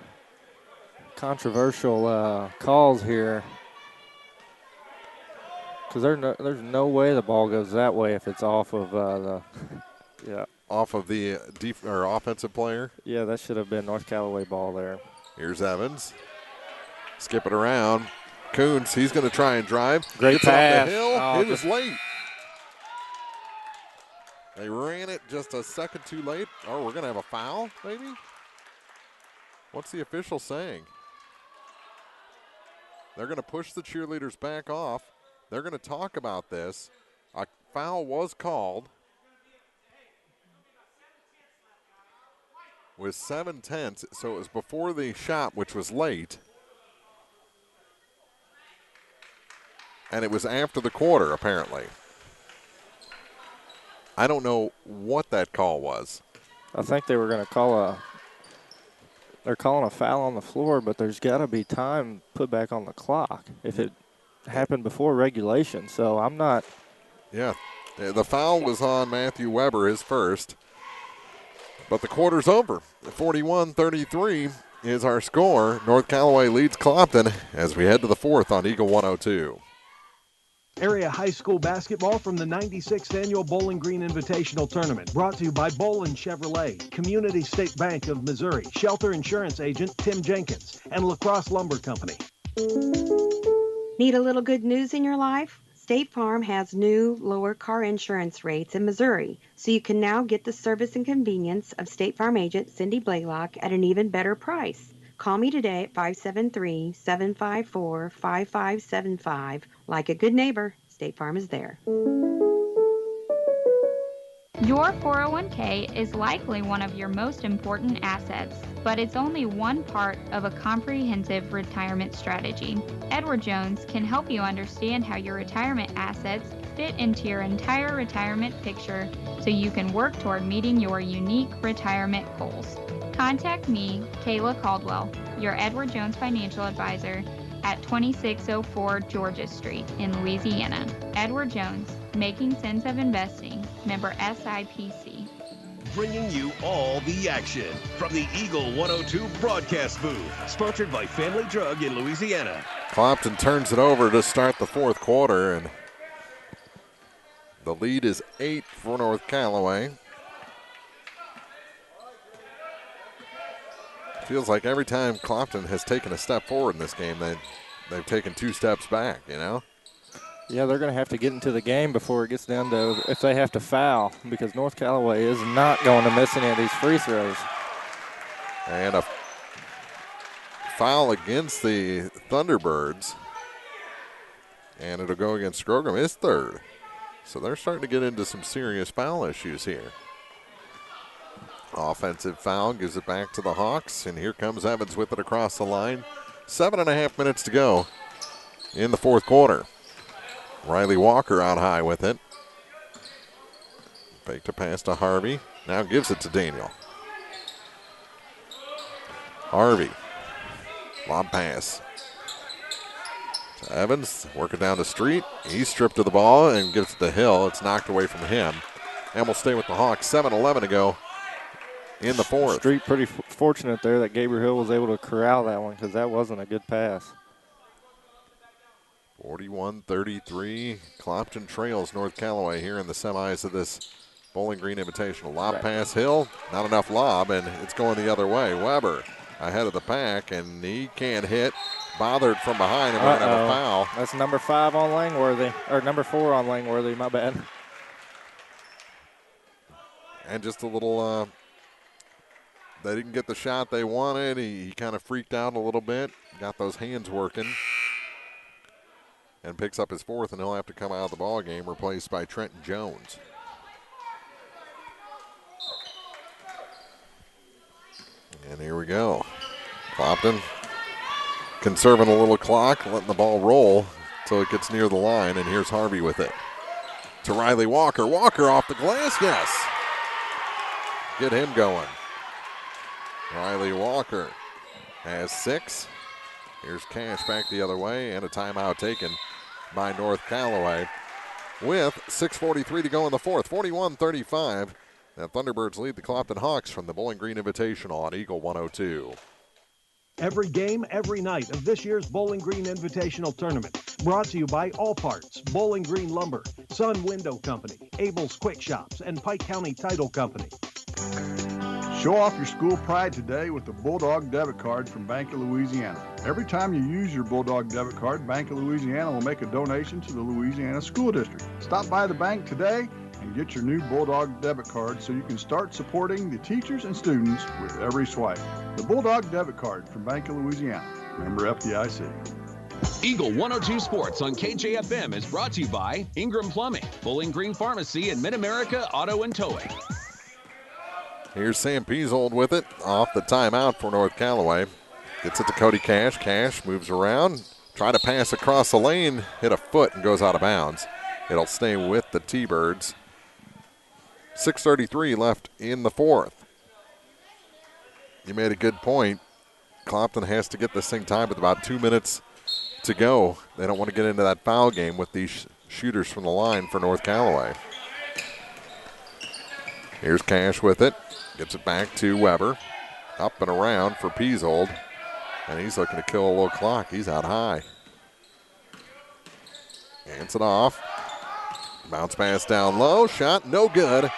Speaker 3: controversial calls here. Because there's no way the ball goes that way if it's off of
Speaker 2: off of the offensive player.
Speaker 3: Yeah, that should have been North Callaway ball there.
Speaker 2: Here's Evans. Skip it around. Coons, he's going to try and drive.
Speaker 3: Great
Speaker 2: Gets
Speaker 3: pass.
Speaker 2: It off the hill.
Speaker 3: Oh,
Speaker 2: it was late. They ran it just a second too late. Oh, we're going to have a foul, maybe? What's the official saying? They're going to push the cheerleaders back off. They're going to talk about this. A foul was called with 7:10, so it was before the shot, which was late. And it was after the quarter, apparently. I don't know what that call was.
Speaker 3: I think they were going to call they're calling a foul on the floor, but there's got to be time put back on the clock if it happened before regulation. So I'm not.
Speaker 2: Yeah, the foul was on Matthew Weber, his first. But the quarter's over. 41-33 is our score. North Callaway leads Clopton as we head to the fourth on Eagle 102.
Speaker 4: Area high school basketball from the 96th Annual Bowling Green Invitational Tournament. Brought to you by Bolin Chevrolet, Community State Bank of Missouri, Shelter Insurance Agent Tim Jenkins, and La Crosse Lumber Company.
Speaker 9: Need a little good news in your life? State Farm has new, lower car insurance rates in Missouri, so you can now get the service and convenience of State Farm agent Cindy Blaylock at an even better price. Call me today at 573-754-5575. Like a good neighbor, State Farm is there.
Speaker 7: Your 401k is likely one of your most important assets, but it's only one part of a comprehensive retirement strategy. Edward Jones can help you understand how your retirement assets fit into your entire retirement picture so you can work toward meeting your unique retirement goals. Contact me, Kayla Caldwell, your Edward Jones financial advisor, at 2604 Georgia Street in Louisiana. Edward Jones, making sense of investing, member SIPC.
Speaker 8: Bringing you all the action from the Eagle 102 broadcast booth, sponsored by Family Drug in Louisiana.
Speaker 2: Clopton turns it over to start the fourth quarter, and the lead is 8 for North Callaway. Feels like every time Clopton has taken a step forward in this game, they've taken 2 steps back, you know?
Speaker 3: Yeah, they're going to have to get into the game before it gets down to if they have to foul, because North Callaway is not going to miss any of these free throws.
Speaker 2: And a foul against the Thunderbirds, and it'll go against Scrogram, his third. So they're starting to get into some serious foul issues here. Offensive foul gives it back to the Hawks, and here comes Evans with it across the line. 7.5 minutes to go in the fourth quarter. Riley Walker out high with it. Faked a pass to Harvey. Now gives it to Daniel. Harvey. Lob pass to Evans. Working down the street. He's stripped of the ball and gives it to Hill. It's knocked away from him. And we'll stay with the Hawks. 7:11 to go in the fourth.
Speaker 3: Street pretty fortunate there that Gabriel Hill was able to corral that one, because that wasn't a good pass.
Speaker 2: 41-33. Clopton trails North Callaway here in the semis of this Bowling Green Invitational. Lob pass, Hill. Not enough lob, and it's going the other way. Weber ahead of the pack, and he can't hit. Bothered from behind, and we're going to have a foul.
Speaker 3: That's number 5 on Langworthy, or number 4 on Langworthy, my bad.
Speaker 2: And just a little, they didn't get the shot they wanted. He kind of freaked out a little bit, got those hands working, and picks up his 4th, and he'll have to come out of the ball game, replaced by Trenton Jones. And here we go. Clopton conserving a little clock, letting the ball roll until it gets near the line, and here's Harvey with it. To Riley Walker. Walker off the glass, yes. Get him going. Riley Walker has 6. Here's Cash back the other way, and a timeout taken by North Callaway with 6:43 to go in the fourth. 41-35. The Thunderbirds lead the Clopton Hawks from the Bowling Green Invitational on Eagle 102.
Speaker 4: Every game, every night of this year's Bowling Green Invitational Tournament. Brought to you by All Parts, Bowling Green Lumber, Sun Window Company, Abel's Quick Shops, and Pike County Title Company.
Speaker 10: Show off your school pride today with the Bulldog debit card from Bank of Louisiana. Every time you use your Bulldog debit card, Bank of Louisiana will make a donation to the Louisiana School District. Stop by the bank today and get your new Bulldog debit card so you can start supporting the teachers and students with every swipe. The Bulldog debit card from Bank of Louisiana. Member FDIC.
Speaker 8: Eagle 102 Sports on KJFM is brought to you by Ingram Plumbing, Bowling Green Pharmacy, and Mid-America Auto and Towing.
Speaker 2: Here's Sam Peasold with it off the timeout for North Callaway. Gets it to Cody Cash. Cash moves around. Try to pass across the lane. Hit a foot and goes out of bounds. It'll stay with the T-Birds. 6:33 left in the fourth. You made a good point. Clopton has to get this thing tied with about 2 minutes to go. They don't want to get into that foul game with these shooters from the line for North Callaway. Here's Cash with it. Gets it back to Weber. Up and around for Peasold. And he's looking to kill a little clock. He's out high. Hands it off. Bounce pass down low. Shot no good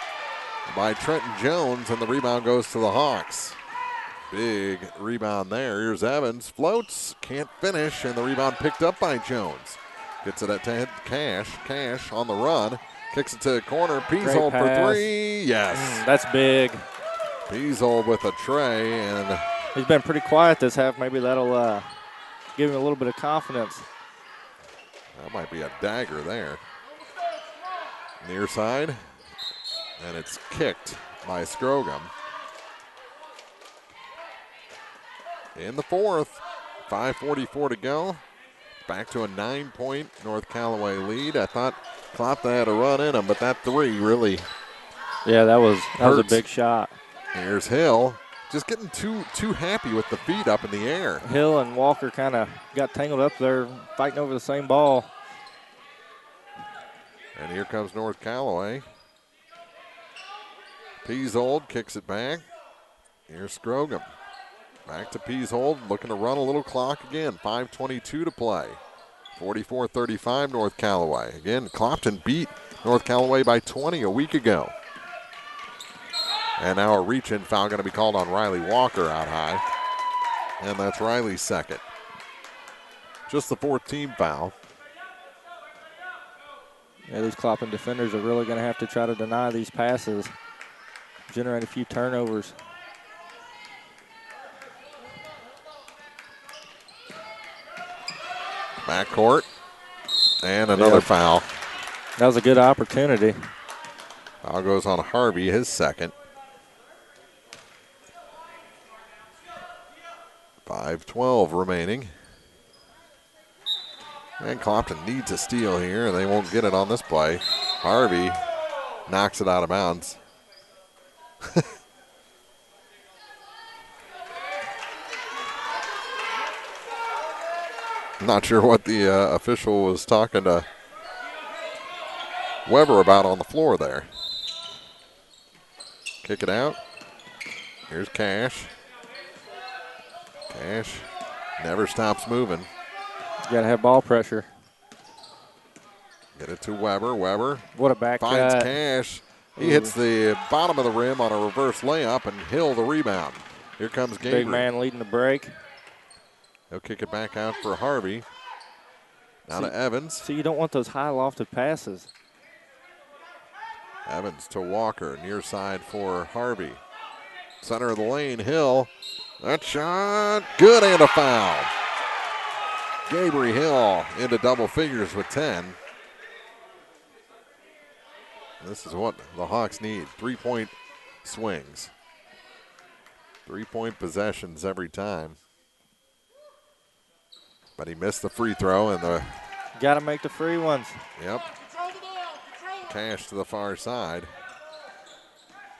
Speaker 2: by Trenton Jones. And the rebound goes to the Hawks. Big rebound there. Here's Evans. Floats. Can't finish. And the rebound picked up by Jones. Gets it at Cash. Cash on the run. Kicks it to the corner. Peasold for 3. Yes.
Speaker 3: That's big.
Speaker 2: Peasold with a tray. And
Speaker 3: he's been pretty quiet this half. Maybe that'll give him a little bit of confidence.
Speaker 2: That might be a dagger there. Near side. And it's kicked by Scrogum. In the fourth, 5:44 to go. Back to a 9-point North Callaway lead. I thought Clopton had a run in him, but that three really
Speaker 3: that was a big shot.
Speaker 2: Here's Hill, just getting too happy with the feet up in the air.
Speaker 3: Hill and Walker kind of got tangled up there, fighting over the same ball.
Speaker 2: And here comes North Callaway. Peasold kicks it back. Here's Scrogum. Back to Peasold, looking to run a little clock again. 5:22 to play. 44-35 North Callaway. Again, Clopton beat North Callaway by 20 a week ago. And now a reach-in foul going to be called on Riley Walker out high. And that's Riley's second. Just the fourth team foul.
Speaker 3: Yeah, these Clopton defenders are really going to have to try to deny these passes, generate a few turnovers.
Speaker 2: Backcourt. And another foul.
Speaker 3: That was a good opportunity.
Speaker 2: Foul goes on Harvey, his second. 5:12 remaining. And Clopton needs a steal here, and they won't get it on this play. Harvey knocks it out of bounds. Not sure what the official was talking to Weber about on the floor there. Kick it out. Here's Cash. Cash never stops moving.
Speaker 3: You got to have ball pressure.
Speaker 2: Get it to Weber. Weber.
Speaker 3: What a back
Speaker 2: finds
Speaker 3: cut.
Speaker 2: Cash. He hits the bottom of the rim on a reverse layup, and Hill the rebound. Here comes Gabriel.
Speaker 3: Big man leading the break.
Speaker 2: He'll kick it back out for Harvey. Now to Evans.
Speaker 3: So you don't want those high lofted passes.
Speaker 2: Evans to Walker, near side for Harvey. Center of the lane, Hill. That shot, good, and a foul. Gabriel Hill into double figures with 10. This is what the Hawks need, 3-point swings. 3-point possessions every time. But he missed the free throw, and the...
Speaker 3: Got to make the free ones.
Speaker 2: Yep. Cash to the far side.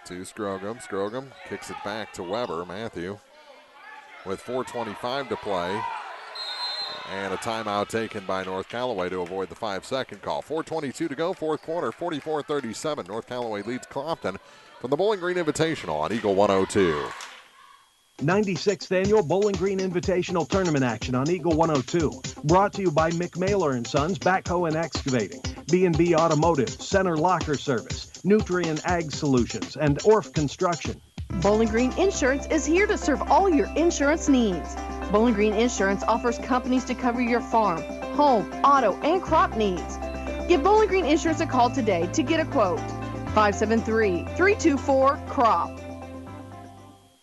Speaker 2: To Scrogum. Scrogum kicks it back to Weber. Matthew with 4:25 to play. And a timeout taken by North Callaway to avoid the 5-second call. 4:22 to go, fourth quarter, 44-37. North Callaway leads Clopton from the Bowling Green Invitational on Eagle 102.
Speaker 4: 96th Annual Bowling Green Invitational Tournament action on Eagle 102. Brought to you by McMailer & Sons Backhoe and Excavating, B&B Automotive, Center Locker Service, Nutrien Ag Solutions, and Orff Construction.
Speaker 5: Bowling Green Insurance is here to serve all your insurance needs. Bowling Green Insurance offers companies to cover your farm, home, auto, and crop needs. Give Bowling Green Insurance a call today to get a quote. 573-324-CROP.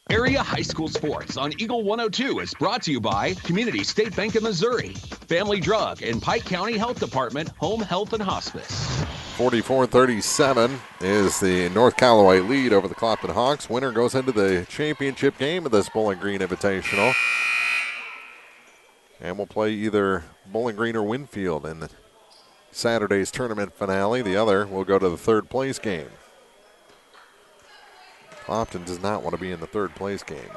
Speaker 8: Area High School Sports on Eagle 102 is brought to you by Community State Bank of Missouri, Family Drug, and Pike County Health Department, Home Health and Hospice.
Speaker 2: 44-37 is the North Callaway lead over the Clopton Hawks. Winner goes into the championship game of this Bowling Green Invitational. And we'll play either Bowling Green or Winfield in Saturday's tournament finale. The other will go to the third place game. Clopton does not want to be in the third place game.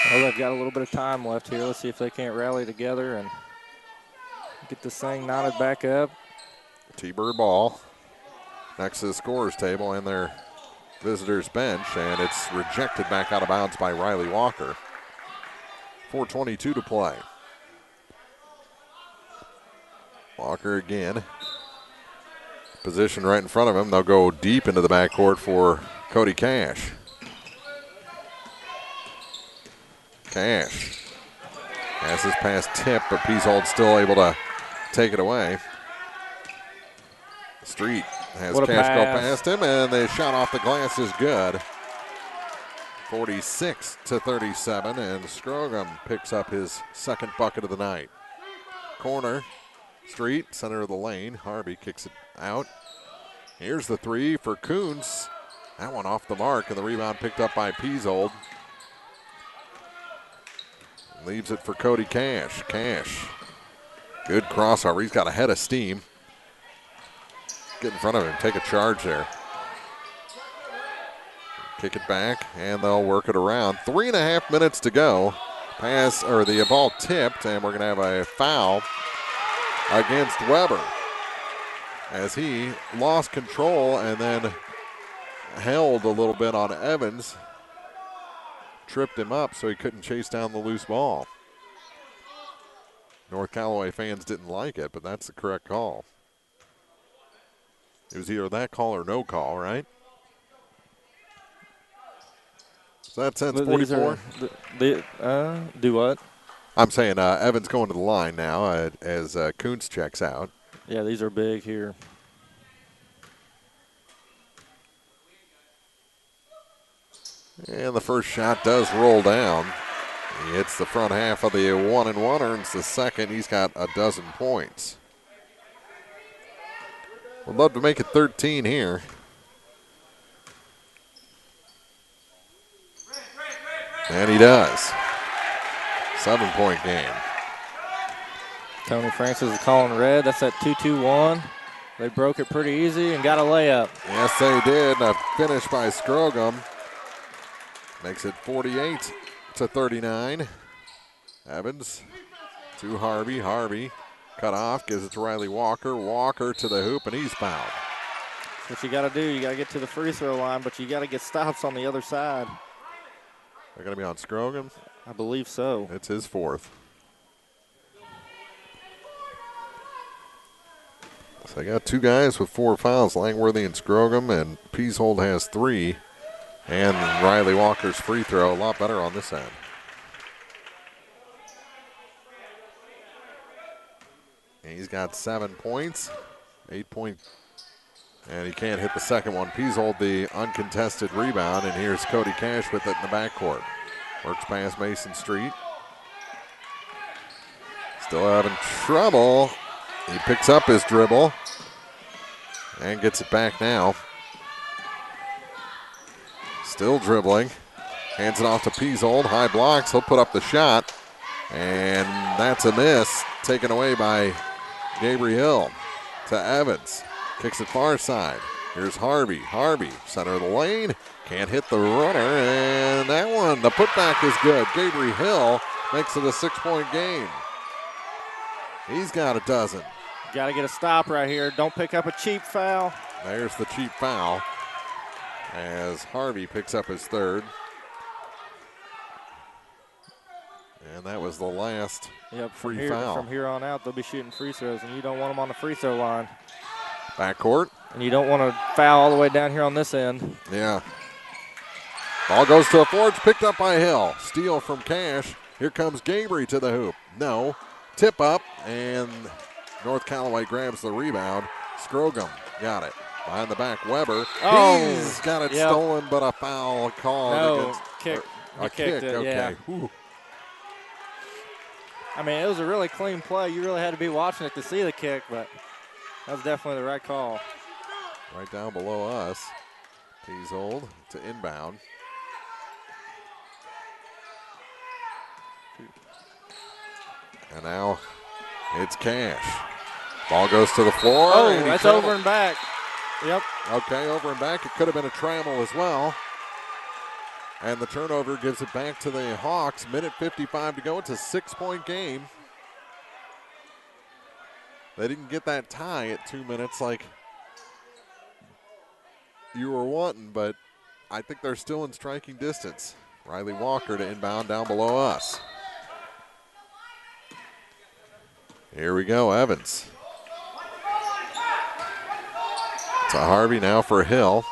Speaker 3: Well, they've got a little bit of time left here. Let's see if they can't rally together and get this thing knotted back up.
Speaker 2: T-Bird ball next to the scorer's table and their visitors' bench, and it's rejected back out of bounds by Riley Walker. 4:22 to play. Walker again. Position right in front of him. They'll go deep into the backcourt for Cody Cash. Cash has his pass tipped, but Peasold still able to take it away. Street has Cash go past him, and the shot off the glass is good. 46-37, and Scrogum picks up his second bucket of the night. Corner, Street, center of the lane. Harvey kicks it out. Here's the three for Kuntz. That one off the mark, and the rebound picked up by Peasold. Leaves it for Cody Cash. Cash, good crossover. He's got a head of steam. Get in front of him, take a charge there. Kick it back, and they'll work it around. 3.5 minutes to go. Pass, or the ball tipped, and we're going to have a foul against Weber as he lost control and then held a little bit on Evans. Tripped him up so he couldn't chase down the loose ball. North Callaway fans didn't like it, but that's the correct call. It was either that call or no call, right? So that's 10-44.
Speaker 3: Do what?
Speaker 2: I'm saying Evans going to the line now as Kuntz checks out.
Speaker 3: Yeah, these are big here.
Speaker 2: And the first shot does roll down. He hits the front half of the 1-and-1, earns the second. He's got a dozen points. Would love to make it 13 here. And he does. 7-point game.
Speaker 3: Tony Francis is calling red. That's that 2-2-1. They broke it pretty easy and got a layup.
Speaker 2: Yes, they did. A finish by Scrogum. Makes it 48-39. Evans to Harvey. Harvey cut off, gives it to Riley Walker. Walker to the hoop, and he's fouled.
Speaker 3: That's what you got to do. You got to get to the free throw line, but you got to get stops on the other side.
Speaker 2: They're going to be on Scrogum?
Speaker 3: I believe so.
Speaker 2: It's his fourth. So they got two guys with 4 fouls, Langworthy and Scrogum, and Peasold has 3. And Riley Walker's free throw, a lot better on this end. And he's got 7 points, 8 points, and he can't hit the second one. Peasold the uncontested rebound, and here's Cody Cash with it in the backcourt. Works past Mason Street. Still having trouble. He picks up his dribble and gets it back now. Still dribbling. Hands it off to Peasold. High blocks. He'll put up the shot. And that's a miss. Taken away by Gabriel to Evans. Kicks it far side. Here's Harvey. Harvey, center of the lane. Can't hit the runner. And that one, the putback is good. Gabriel Hill makes it a 6-point game. He's got a dozen.
Speaker 3: Got to get a stop right here. Don't pick up a cheap foul.
Speaker 2: There's the cheap foul as Harvey picks up his third. And that was the last free foul.
Speaker 3: From here on out, they'll be shooting free throws, and you don't want them on the free throw line.
Speaker 2: Backcourt.
Speaker 3: And you don't want to foul all the way down here on this end.
Speaker 2: Yeah. Ball goes to a forge, picked up by Hill. Steal from Cash. Here comes Gabriel to the hoop. No. Tip up, and North Callaway grabs the rebound. Scrogum got it. Behind the back, Weber.
Speaker 3: Oh,
Speaker 2: he's got it stolen, but a foul called.
Speaker 3: No, kick.
Speaker 2: A kick,
Speaker 3: it,
Speaker 2: okay.
Speaker 3: Yeah. I mean, it was a really clean play. You really had to be watching it to see the kick, but that was definitely the right call.
Speaker 2: Right down below us. Peasold to inbound. And now it's Cash. Ball goes to the floor.
Speaker 3: Oh, that's over and back. Yep.
Speaker 2: Okay, over and back. It could have been a trammel as well. And the turnover gives it back to the Hawks. Minute 55 to go. It's a 6-point game. They didn't get that tie at 2 minutes like you were wanting, but I think they're still in striking distance. Riley Walker to inbound down below us. Here we go, Evans. To Harvey now for Hill.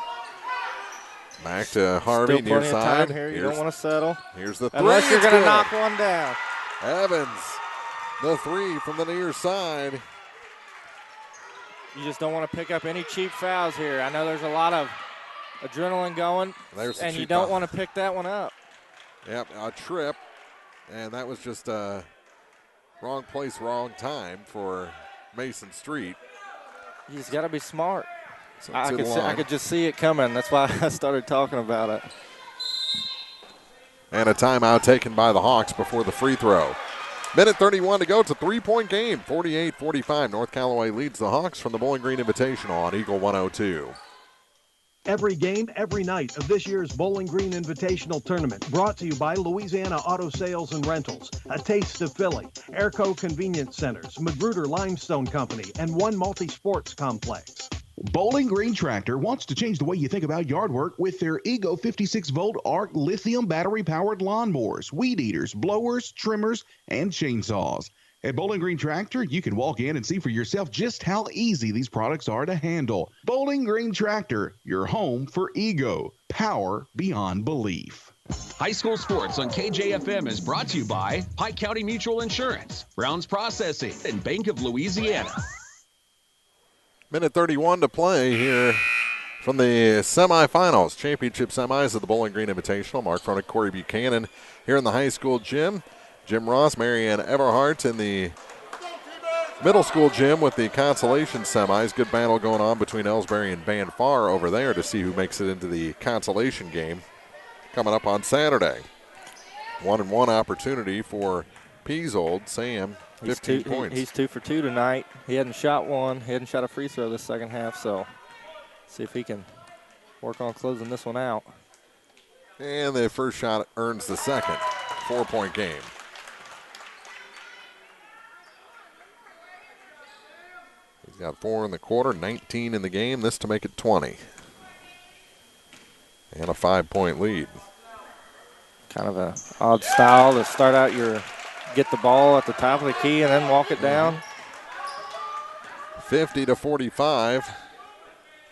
Speaker 2: Back to Harvey near side.
Speaker 3: Here. You don't want to settle.
Speaker 2: Here's the three.
Speaker 3: Unless you're going to knock one down.
Speaker 2: Evans, the three from the near side.
Speaker 3: You just don't want to pick up any cheap fouls here. I know there's a lot of adrenaline going, and you don't want to pick that one up.
Speaker 2: Yep, a trip, and that was just a wrong place, wrong time for Mason Street.
Speaker 3: You just got to be smart. I could just see it coming. That's why I started talking about it.
Speaker 2: And a timeout taken by the Hawks before the free throw. Minute 31 to go. It's a 3-point game. 48-45. North Callaway leads the Hawks from the Bowling Green Invitational on Eagle 102.
Speaker 4: Every game, every night of this year's Bowling Green Invitational Tournament, brought to you by Louisiana Auto Sales and Rentals, A Taste of Philly, Airco Convenience Centers, Magruder Limestone Company, and One Multi-Sports Complex.
Speaker 11: Bowling Green Tractor wants to change the way you think about yard work with their Ego 56-volt ARC lithium battery-powered lawnmowers, weed eaters, blowers, trimmers, and chainsaws. At Bowling Green Tractor, you can walk in and see for yourself just how easy these products are to handle. Bowling Green Tractor, your home for Ego. Power beyond belief.
Speaker 8: High school sports on KJFM is brought to you by Pike County Mutual Insurance, Brown's Processing, and Bank of Louisiana.
Speaker 2: Minute 31 to play here from the semifinals, championship semis of the Bowling Green Invitational. Mark Fronek, Corey Buchanan here in the high school gym. Jim Ross, Marianne Everhart in the middle school gym with the consolation semis. Good battle going on between Ellsbury and Van Far over there to see who makes it into the consolation game coming up on Saturday. 1-1 opportunity for Peasold. Sam, 15 points.
Speaker 3: He's 2 for 2 tonight. He hadn't shot one. He hadn't shot a free throw this second half, so see if he can work on closing this one out.
Speaker 2: And the first shot earns the second. 4-point game. He's got 4 in the quarter, 19 in the game. This to make it 20. And a 5-point lead.
Speaker 3: Kind of an odd style to start out get the ball at the top of the key and then walk it down.
Speaker 2: 50-45.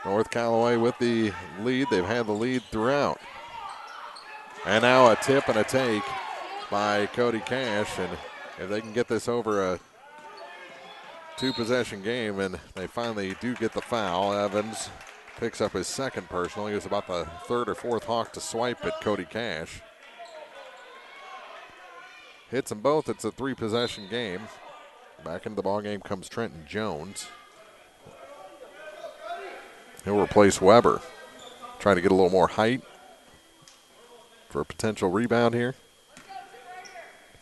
Speaker 2: North Callaway with the lead. They've had the lead throughout. And now a tip and a take by Cody Cash. And if they can get this over a 2-possession game, and they finally do get the foul, Evans picks up his second personal. He was about the third or fourth Hawk to swipe at Cody Cash. Hits them both. It's a 3-possession game. Back into the ball game comes Trenton Jones. He'll replace Weber. Trying to get a little more height for a potential rebound here.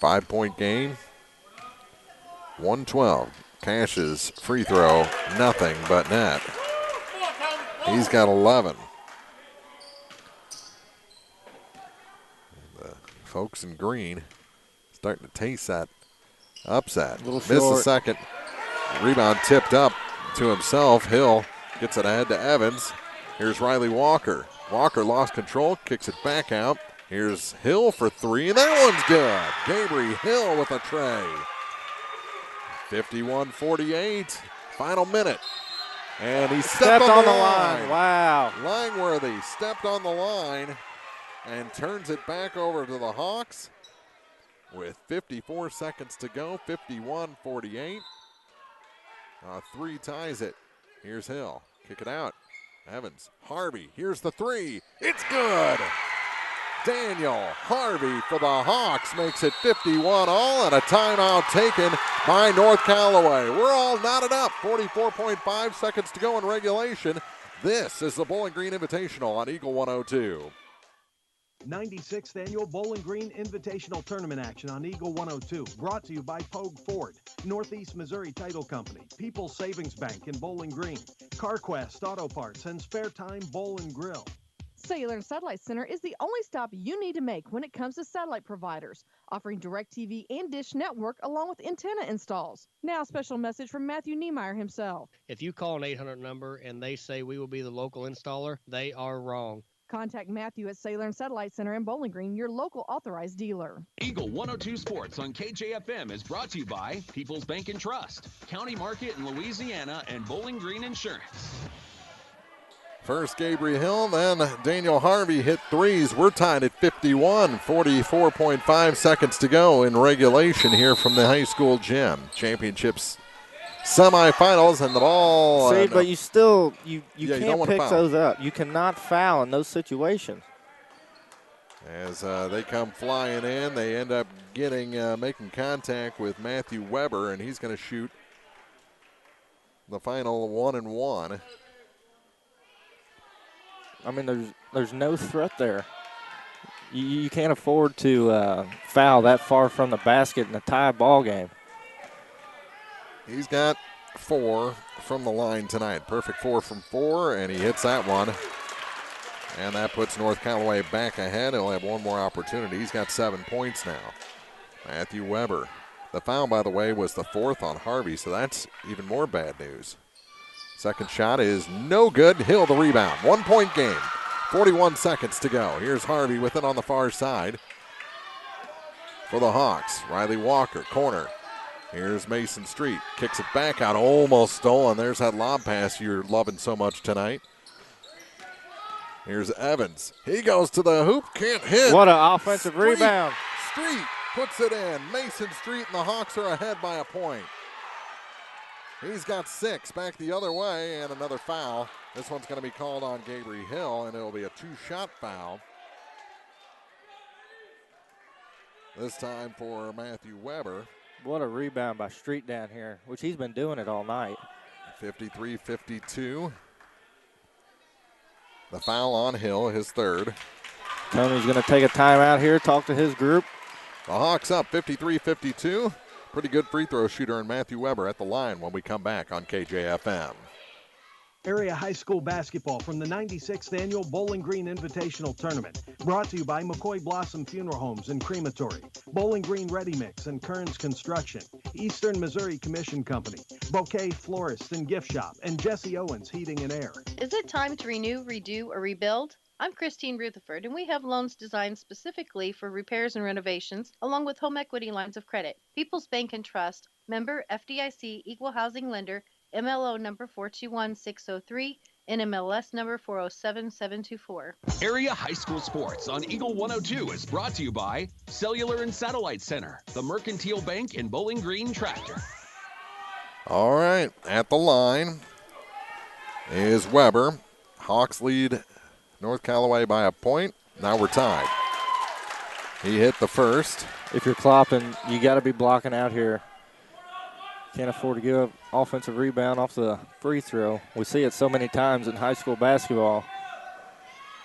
Speaker 2: 5-point game. 112. Cash's free throw, nothing but net. He's got 11. And the folks in green starting to taste that upset. Missed the second. Rebound tipped up to himself. Hill gets it ahead to Evans. Here's Riley Walker. Walker lost control, kicks it back out. Here's Hill for 3, and that one's good. Gabriel Hill with a tray. 51-48, final minute. And he stepped on the line.
Speaker 3: Wow.
Speaker 2: Langworthy stepped on the line and turns it back over to the Hawks with 54 seconds to go, 51-48. 3 ties it. Here's Hill. Kick it out. Evans. Harvey. Here's the 3. It's good. Daniel Harvey for the Hawks makes it 51-all, and a timeout taken by North Callaway. We're all knotted up. 44.5 seconds to go in regulation. This is the Bowling Green Invitational on Eagle 102.
Speaker 4: 96th Annual Bowling Green Invitational Tournament action on Eagle 102. Brought to you by Pogue Ford, Northeast Missouri Title Company, People's Savings Bank in Bowling Green, CarQuest Auto Parts, and Spare Time Bowl and Grill.
Speaker 5: Cellular and Satellite Center is the only stop you need to make when it comes to satellite providers, offering DirecTV and Dish Network along with antenna installs. Now a special message from Matthew Niemeyer himself.
Speaker 12: If you call an 800 number and they say we will be the local installer, they are wrong.
Speaker 5: Contact Matthew at Cellular and Satellite Center in Bowling Green, your local authorized dealer.
Speaker 8: Eagle 102 Sports on KJFM is brought to you by People's Bank and Trust, County Market in Louisiana, and Bowling Green Insurance.
Speaker 2: First Gabriel Hill, then Daniel Harvey hit 3s. We're tied at 51, 44.5 seconds to go in regulation here from the high school gym. Championships semifinals, and the ball.
Speaker 3: See, but you still, you
Speaker 2: you
Speaker 3: can't pick those up. You cannot foul in those situations.
Speaker 2: As they come flying in, they end up making contact with Matthew Weber, and he's going to shoot the final 1-and-1.
Speaker 3: I mean, there's no threat there. You can't afford to foul that far from the basket in a tie ball game.
Speaker 2: He's got 4 from the line tonight. Perfect 4 from 4, and he hits that one. And that puts North Callaway back ahead. He'll have one more opportunity. He's got 7 points now. Matthew Weber. The foul, by the way, was the 4th on Harvey, so that's even more bad news. Second shot is no good. Hill the rebound. 1 point game. 41 seconds to go. Here's Harvey with it on the far side for the Hawks. Riley Walker, corner. Here's Mason Street. Kicks it back out. Almost stolen. There's that lob pass you're loving so much tonight. Here's Evans. He goes to the hoop. Can't hit.
Speaker 3: What an offensive rebound.
Speaker 2: Street puts it in. Mason Street and the Hawks are ahead by a point. He's got 6. Back the other way, and another foul. This one's going to be called on Gabriel Hill, and it'll be a 2-shot foul. This time for Matthew Weber.
Speaker 3: What a rebound by Street down here, which he's been doing it all night.
Speaker 2: 53-52. The foul on Hill, his 3rd.
Speaker 3: Tony's going to take a timeout here, talk to his group.
Speaker 2: The Hawks up 53-52. Pretty good free throw shooter in Matthew Weber at the line when we come back on KJFM.
Speaker 4: Area high school basketball from the 96th Annual Bowling Green Invitational Tournament. Brought to you by McCoy Blossom Funeral Homes and Crematory, Bowling Green Ready Mix and Kearns Construction, Eastern Missouri Commission Company, Bouquet Florist and Gift Shop, and Jesse Owens Heating and Air.
Speaker 13: Is it time to renew, redo, or rebuild? I'm Christine Rutherford, and we have loans designed specifically for repairs and renovations, along with home equity lines of credit. People's Bank and Trust, member FDIC, equal housing lender, MLO number 421603, NMLS number 407724.
Speaker 8: Area High School Sports on Eagle 102 is brought to you by Cellular and Satellite Center, the Mercantile Bank, and Bowling Green Tractor.
Speaker 2: All right, at the line is Weber. Hawks lead North Callaway by a point. Now we're tied. He hit the first.
Speaker 3: If you're Clopton, you got to be blocking out here. Can't afford to give up offensive rebound off the free throw. We see it so many times in high school basketball.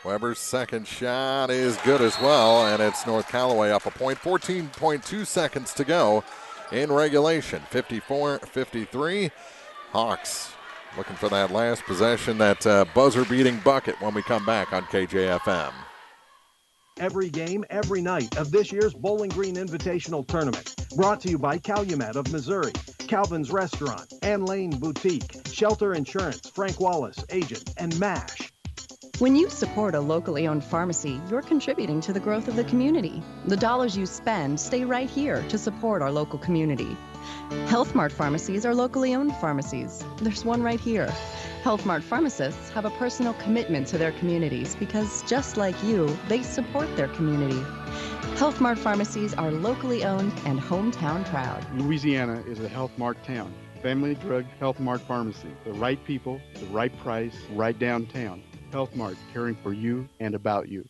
Speaker 2: Weber's second shot is good as well, and it's North Callaway up a point. 14.2 seconds to go in regulation. 54-53. Hawks looking for that last possession, that buzzer-beating bucket when we come back on KJFM.
Speaker 4: Every game, every night of this year's Bowling Green Invitational Tournament. Brought to you by Calumet of Missouri, Calvin's Restaurant, Ann Lane Boutique, Shelter Insurance, Frank Wallace, Agent, and MASH.
Speaker 15: When you support a locally owned pharmacy, you're contributing to the growth of the community. The dollars you spend stay right here to support our local community. Health Mart pharmacies are locally owned pharmacies. There's one right here. Health Mart pharmacists have a personal commitment to their communities because, just like you, they support their community. Health Mart pharmacies are locally owned and hometown proud.
Speaker 16: Louisiana is a Health Mart town. Family Drug Health Mart Pharmacy. The right people, the right price, right downtown. Health Mart, caring for you and about you.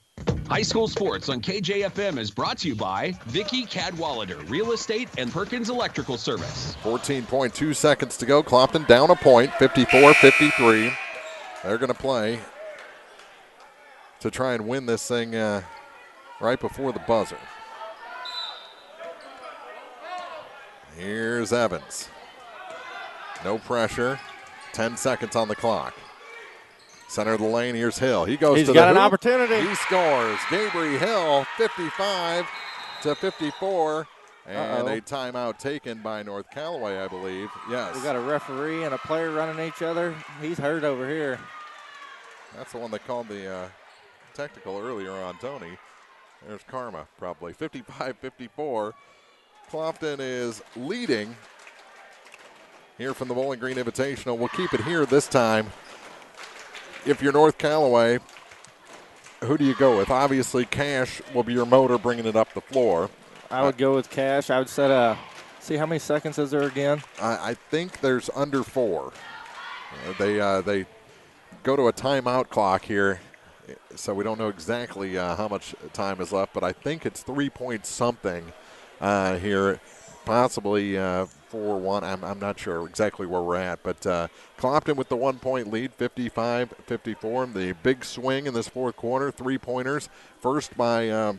Speaker 8: High School Sports on KJFM is brought to you by Vicky Cadwallader Real Estate and Perkins Electrical Service.
Speaker 2: 14.2 seconds to go. Clopton down a point, 54-53. They're going to play to try and win this thing right before the buzzer. Here's Evans. No pressure. 10 seconds on the clock. Center of the lane, here's Hill. He goes to the hoop.
Speaker 3: He's got an opportunity.
Speaker 2: He scores. Gabriel Hill, 55-54. And a timeout taken by North Callaway, I believe. Yes.
Speaker 3: We got a referee and a player running each other. He's hurt over here.
Speaker 2: That's the one that called the technical earlier on Tony. There's karma, probably. 55-54. Clopton is leading here from the Bowling Green Invitational. We'll keep it here this time. If you're North Callaway, who do you go with? Obviously, Cash will be your motor bringing it up the floor.
Speaker 3: I would go with Cash. I would set see how many seconds is there again?
Speaker 2: I think there's under 4. They go to a timeout clock here, so we don't know exactly how much time is left, but I think it's 3 point something here. possibly 4-1. I'm not sure exactly where we're at, but Clopton with the 1-point lead, 55-54. The big swing in this fourth quarter, 3-pointers, first by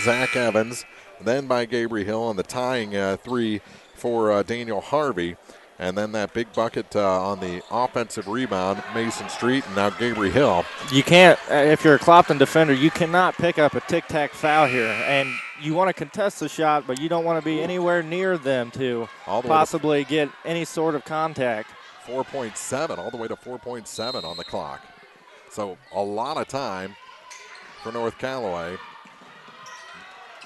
Speaker 2: Zach Evans, then by Gabriel Hill, and the tying three for Daniel Harvey. And then that big bucket on the offensive rebound, Mason Street, and now Gabriel Hill.
Speaker 3: You can't, if you're a Clopton defender, you cannot pick up a tic-tac foul here. And you want to contest the shot, but you don't want to be anywhere near them to possibly get any sort of contact.
Speaker 2: 4.7, all the way to 4.7 on the clock. So a lot of time for North Callaway.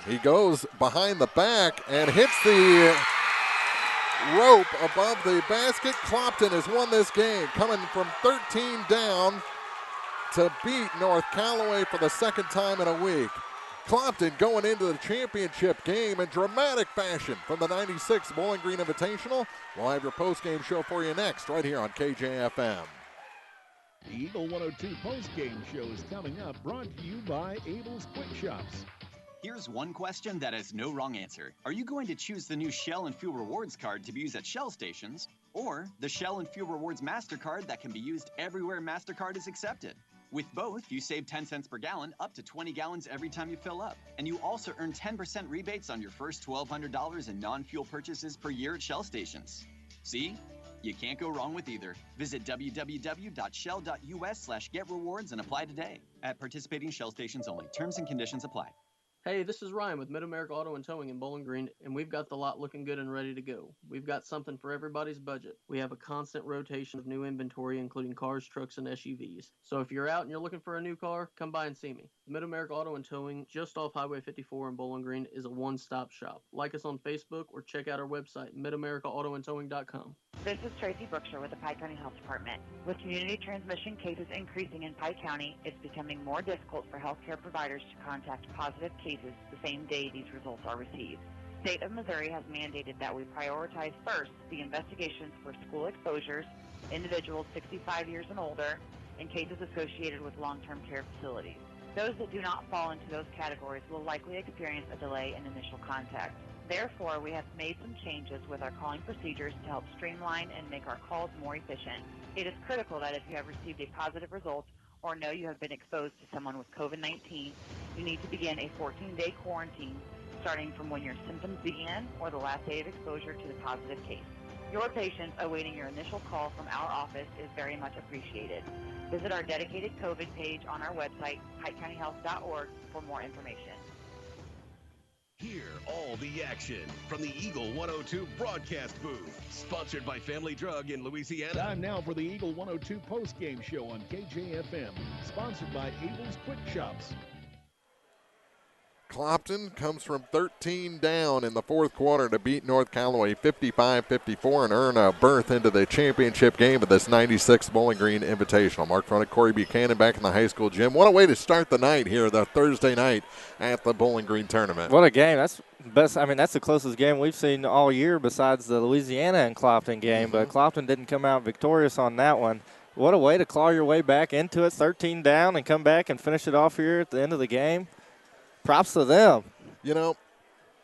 Speaker 2: He goes behind the back and hits the rope above the basket. Clopton has won this game, coming from 13 down to beat North Callaway for the second time in a week. Clopton going into the championship game in dramatic fashion from the 96 Bowling Green Invitational. We'll have your post-game show for you next, right here on KJFM.
Speaker 1: The Eagle 102 post-game show is coming up, brought to you by Abel's Quick Shops.
Speaker 22: Here's one question that has no wrong answer. Are you going to choose the new Shell and Fuel Rewards card to be used at Shell stations, or the Shell and Fuel Rewards MasterCard that can be used everywhere MasterCard is accepted? With both, you save 10 cents per gallon, up to 20 gallons every time you fill up. And you also earn 10% rebates on your first $1,200 in non-fuel purchases per year at Shell stations. See? You can't go wrong with either. Visit www.shell.us/getrewards and apply today. At participating Shell stations only. Terms and conditions apply.
Speaker 14: Hey, this is Ryan with Mid-America Auto and Towing in Bowling Green, and we've got the lot looking good and ready to go. We've got something for everybody's budget. We have a constant rotation of new inventory, including cars, trucks, and SUVs. So if you're out and you're looking for a new car, come by and see me. Mid-America Auto and Towing, just off Highway 54 in Bowling Green, is a one-stop shop. Like us on Facebook or check out our website, midamericaautoandtowing.com.
Speaker 17: This is Tracy Brookshire with the Pike County Health Department. With community transmission cases increasing in Pike County, it's becoming more difficult for healthcare providers to contact positive cases the same day these results are received. The state of Missouri has mandated that we prioritize first the investigations for school exposures, individuals 65 years and older, and cases associated with long-term care facilities. Those that do not fall into those categories will likely experience a delay in initial contact. Therefore, we have made some changes with our calling procedures to help streamline and make our calls more efficient. It is critical that if you have received a positive result or know you have been exposed to someone with COVID-19, you need to begin a 14-day quarantine starting from when your symptoms began or the last day of exposure to the positive case. Your patience awaiting your initial call from our office is very much appreciated. Visit our dedicated COVID page on our website, PikeCountyHealth.org, for more information.
Speaker 1: Hear all the action from the Eagle 102 broadcast booth. Sponsored by Family Drug in Louisiana. Time now for the Eagle 102 post-game show on KJFM. Sponsored by Abel's Quick Shops.
Speaker 2: Clopton comes from 13 down in the fourth quarter to beat North Callaway 55-54 and earn a berth into the championship game of this 96th Bowling Green Invitational. Mark Fronick, Corey Buchanan back in the high school gym. What a way to start the night here, the Thursday night at the Bowling Green tournament.
Speaker 3: What a game. That's best. I mean, that's the closest game we've seen all year besides the Louisiana and Clopton game, but Clopton didn't come out victorious on that one. What a way to claw your way back into it, 13 down, and come back and finish it off here at the end of the game. Props to them.
Speaker 2: You know,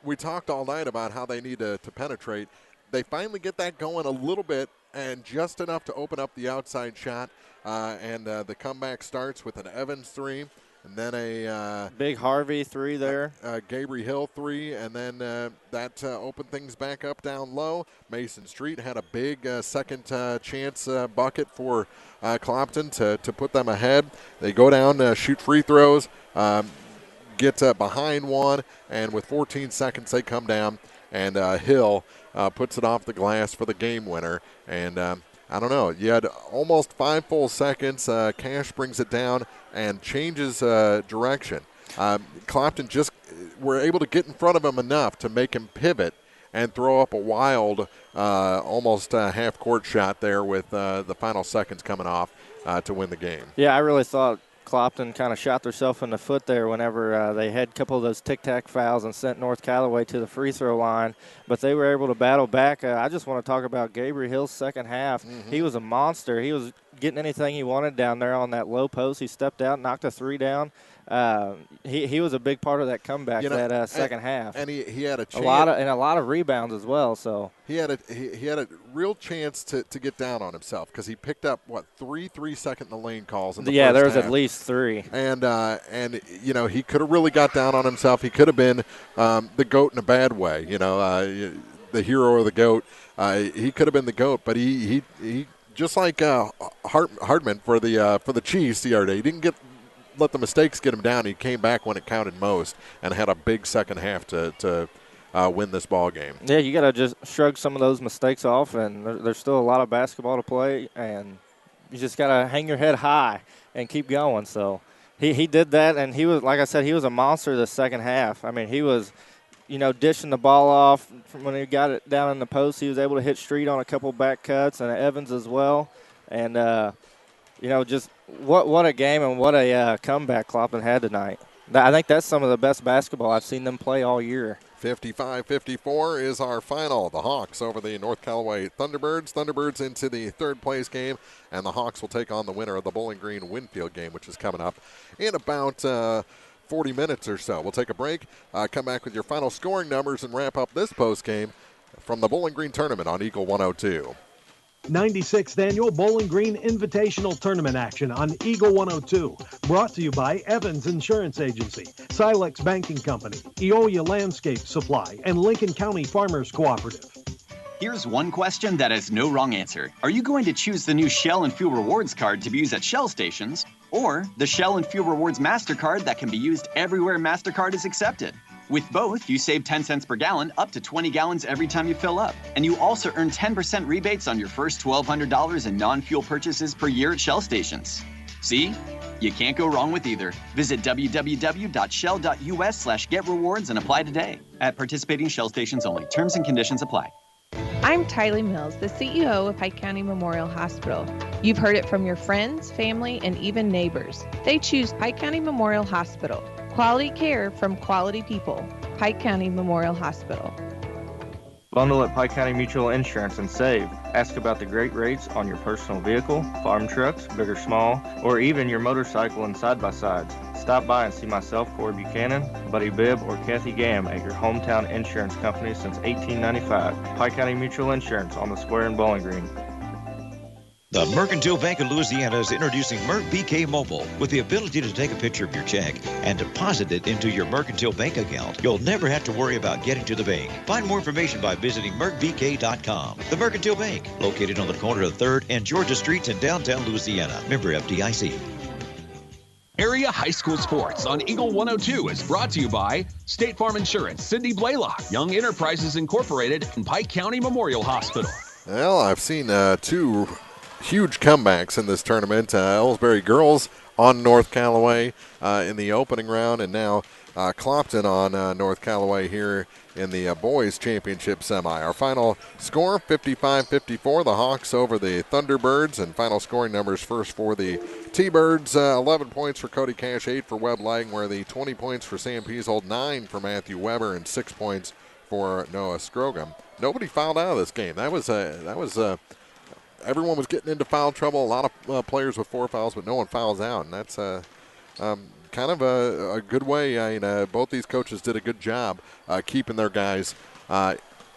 Speaker 2: we talked all night about how they need to penetrate. They finally get that going a little bit and just enough to open up the outside shot. And the comeback starts with an Evans three and then a
Speaker 3: big Harvey three there.
Speaker 2: Gabriel Hill three, and then that opened things back up down low. Mason Street had a big second chance bucket for Clopton to put them ahead. They go down, shoot free throws. Get behind one, and with 14 seconds they come down, and Hill puts it off the glass for the game winner. And I don't know, you had almost 5 full seconds. Cash brings it down and changes direction. Clopton just were able to get in front of him enough to make him pivot and throw up a wild almost half-court shot there with the final seconds coming off to win the game.
Speaker 3: Yeah, I really thought Clopton kind of shot themselves in the foot there whenever they had a couple of those tic-tac fouls and sent North Callaway to the free throw line, but they were able to battle back. I just want to talk about Gabriel Hill's second half. He was a monster. He was getting anything he wanted down there on that low post. He stepped out, knocked a three down. He was a big part of that comeback that second half,
Speaker 2: and he had a
Speaker 3: lot of rebounds as well. So
Speaker 2: he had a real chance to get down on himself because he picked up 3-second in the lane calls in the first
Speaker 3: there was
Speaker 2: half.
Speaker 3: at least 3,
Speaker 2: and he could have really got down on himself. He could have been the GOAT in a bad way, the hero or the GOAT. He could have been the GOAT, but he just like Hartman for the Chiefs the other day. He didn't let the mistakes get him down. He came back when it counted most and had a big second half to win this ball game.
Speaker 3: Yeah, you got to just shrug some of those mistakes off, and there's still a lot of basketball to play, and you just got to hang your head high and keep going. So he did that, and he was, like I said, he was a monster the second half. I mean, he was, dishing the ball off from when he got it down in the post. He was able to hit Street on a couple back cuts and Evans as well. And, just what a game and what a comeback Clopton had tonight. I think that's some of the best basketball I've seen them play all year.
Speaker 2: 55-54 is our final. The Hawks over the North Callaway Thunderbirds. Thunderbirds into the third place game, and the Hawks will take on the winner of the Bowling Green Winfield game, which is coming up in about 40 minutes or so. We'll take a break, come back with your final scoring numbers, and wrap up this post game from the Bowling Green Tournament on Eagle 102.
Speaker 4: 96th Annual Bowling Green Invitational Tournament action on Eagle 102. Brought to you by Evans Insurance Agency, Silex Banking Company, Eolia Landscape Supply, and Lincoln County Farmers Cooperative.
Speaker 22: Here's one question that has no wrong answer. Are you going to choose the new Shell and Fuel Rewards card to be used at Shell stations, or the Shell and Fuel Rewards MasterCard that can be used everywhere MasterCard is accepted? With both, you save 10 cents per gallon, up to 20 gallons every time you fill up. And you also earn 10% rebates on your first $1,200 in non-fuel purchases per year at Shell stations. See? You can't go wrong with either. Visit www.shell.us/getrewards and apply today. At participating Shell stations only. Terms and conditions apply.
Speaker 18: I'm Tylee Mills, the CEO of Pike County Memorial Hospital. You've heard it from your friends, family, and even neighbors. They choose Pike County Memorial Hospital. Quality care from quality people. Pike County Memorial Hospital.
Speaker 3: Bundle at Pike County Mutual Insurance and save. Ask about the great rates on your personal vehicle, farm trucks, big or small, or even your motorcycle and side-by-sides. Stop by and see myself, Corey Buchanan, Buddy Bibb, or Kathy Gam at your hometown insurance company since 1895. Pike County Mutual Insurance on the square in Bowling Green.
Speaker 19: The Mercantile Bank of Louisiana is introducing Merc BK Mobile with the ability to take a picture of your check and deposit it into your Mercantile Bank account. You'll never have to worry about getting to the bank. Find more information by visiting mercbk.com. The Mercantile Bank, located on the corner of 3rd and Georgia Streets in downtown Louisiana. Member FDIC.
Speaker 8: Area High School Sports on Eagle 102 is brought to you by State Farm Insurance, Cindy Blaylock, Young Enterprises Incorporated, and Pike County Memorial Hospital.
Speaker 2: Well, I've seen two huge comebacks in this tournament. Ellsbury girls on North Callaway in the opening round, and now Clopton on North Callaway here in the boys championship semi. Our final score, 55-54, the Hawks over the Thunderbirds, and final scoring numbers first for the T-Birds, 11 points for Cody Cash, 8 for Webb Lang, where the 20 points for Sam Peasold, 9 for Matthew Weber, and 6 points for Noah Scrogum. Nobody fouled out of this game. Everyone was getting into foul trouble. A lot of players with 4 fouls, but no one fouls out, and that's kind of a good way. Both these coaches did a good job keeping their guys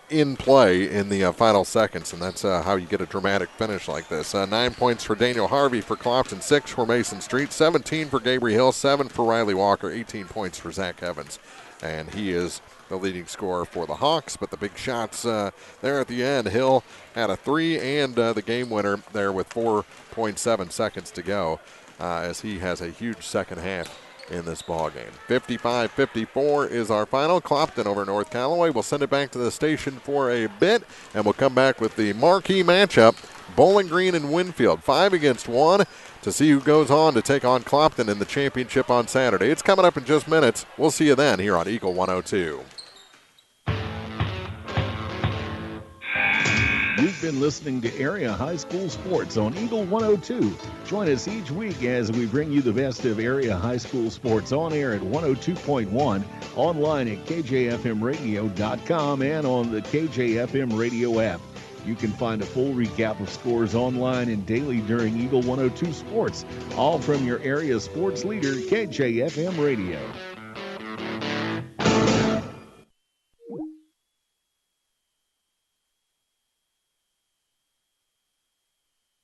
Speaker 2: in play in the final seconds, and that's how you get a dramatic finish like this. 9 points for Daniel Harvey for Clopton, 6 for Mason Street, 17 for Gabriel Hill, 7 for Riley Walker, 18 points for Zach Evans, and he is the leading scorer for the Hawks. But the big shots there at the end, Hill had a 3 and the game winner there with 4.7 seconds to go, as he has a huge second half in this ball game. 55-54 is our final. Clopton over North Callaway. We'll send it back to the station for a bit, and we'll come back with the marquee matchup, Bowling Green and Winfield, 5 against 1, to see who goes on to take on Clopton in the championship on Saturday. It's coming up in just minutes. We'll see you then here on Eagle 102.
Speaker 1: You've been listening to Area High School Sports on Eagle 102. Join us each week as we bring you the best of area high school sports on air at 102.1, online at kjfmradio.com, and on the KJFM radio app. You can find a full recap of scores online and daily during Eagle 102 Sports, all from your area sports leader, KJFM Radio.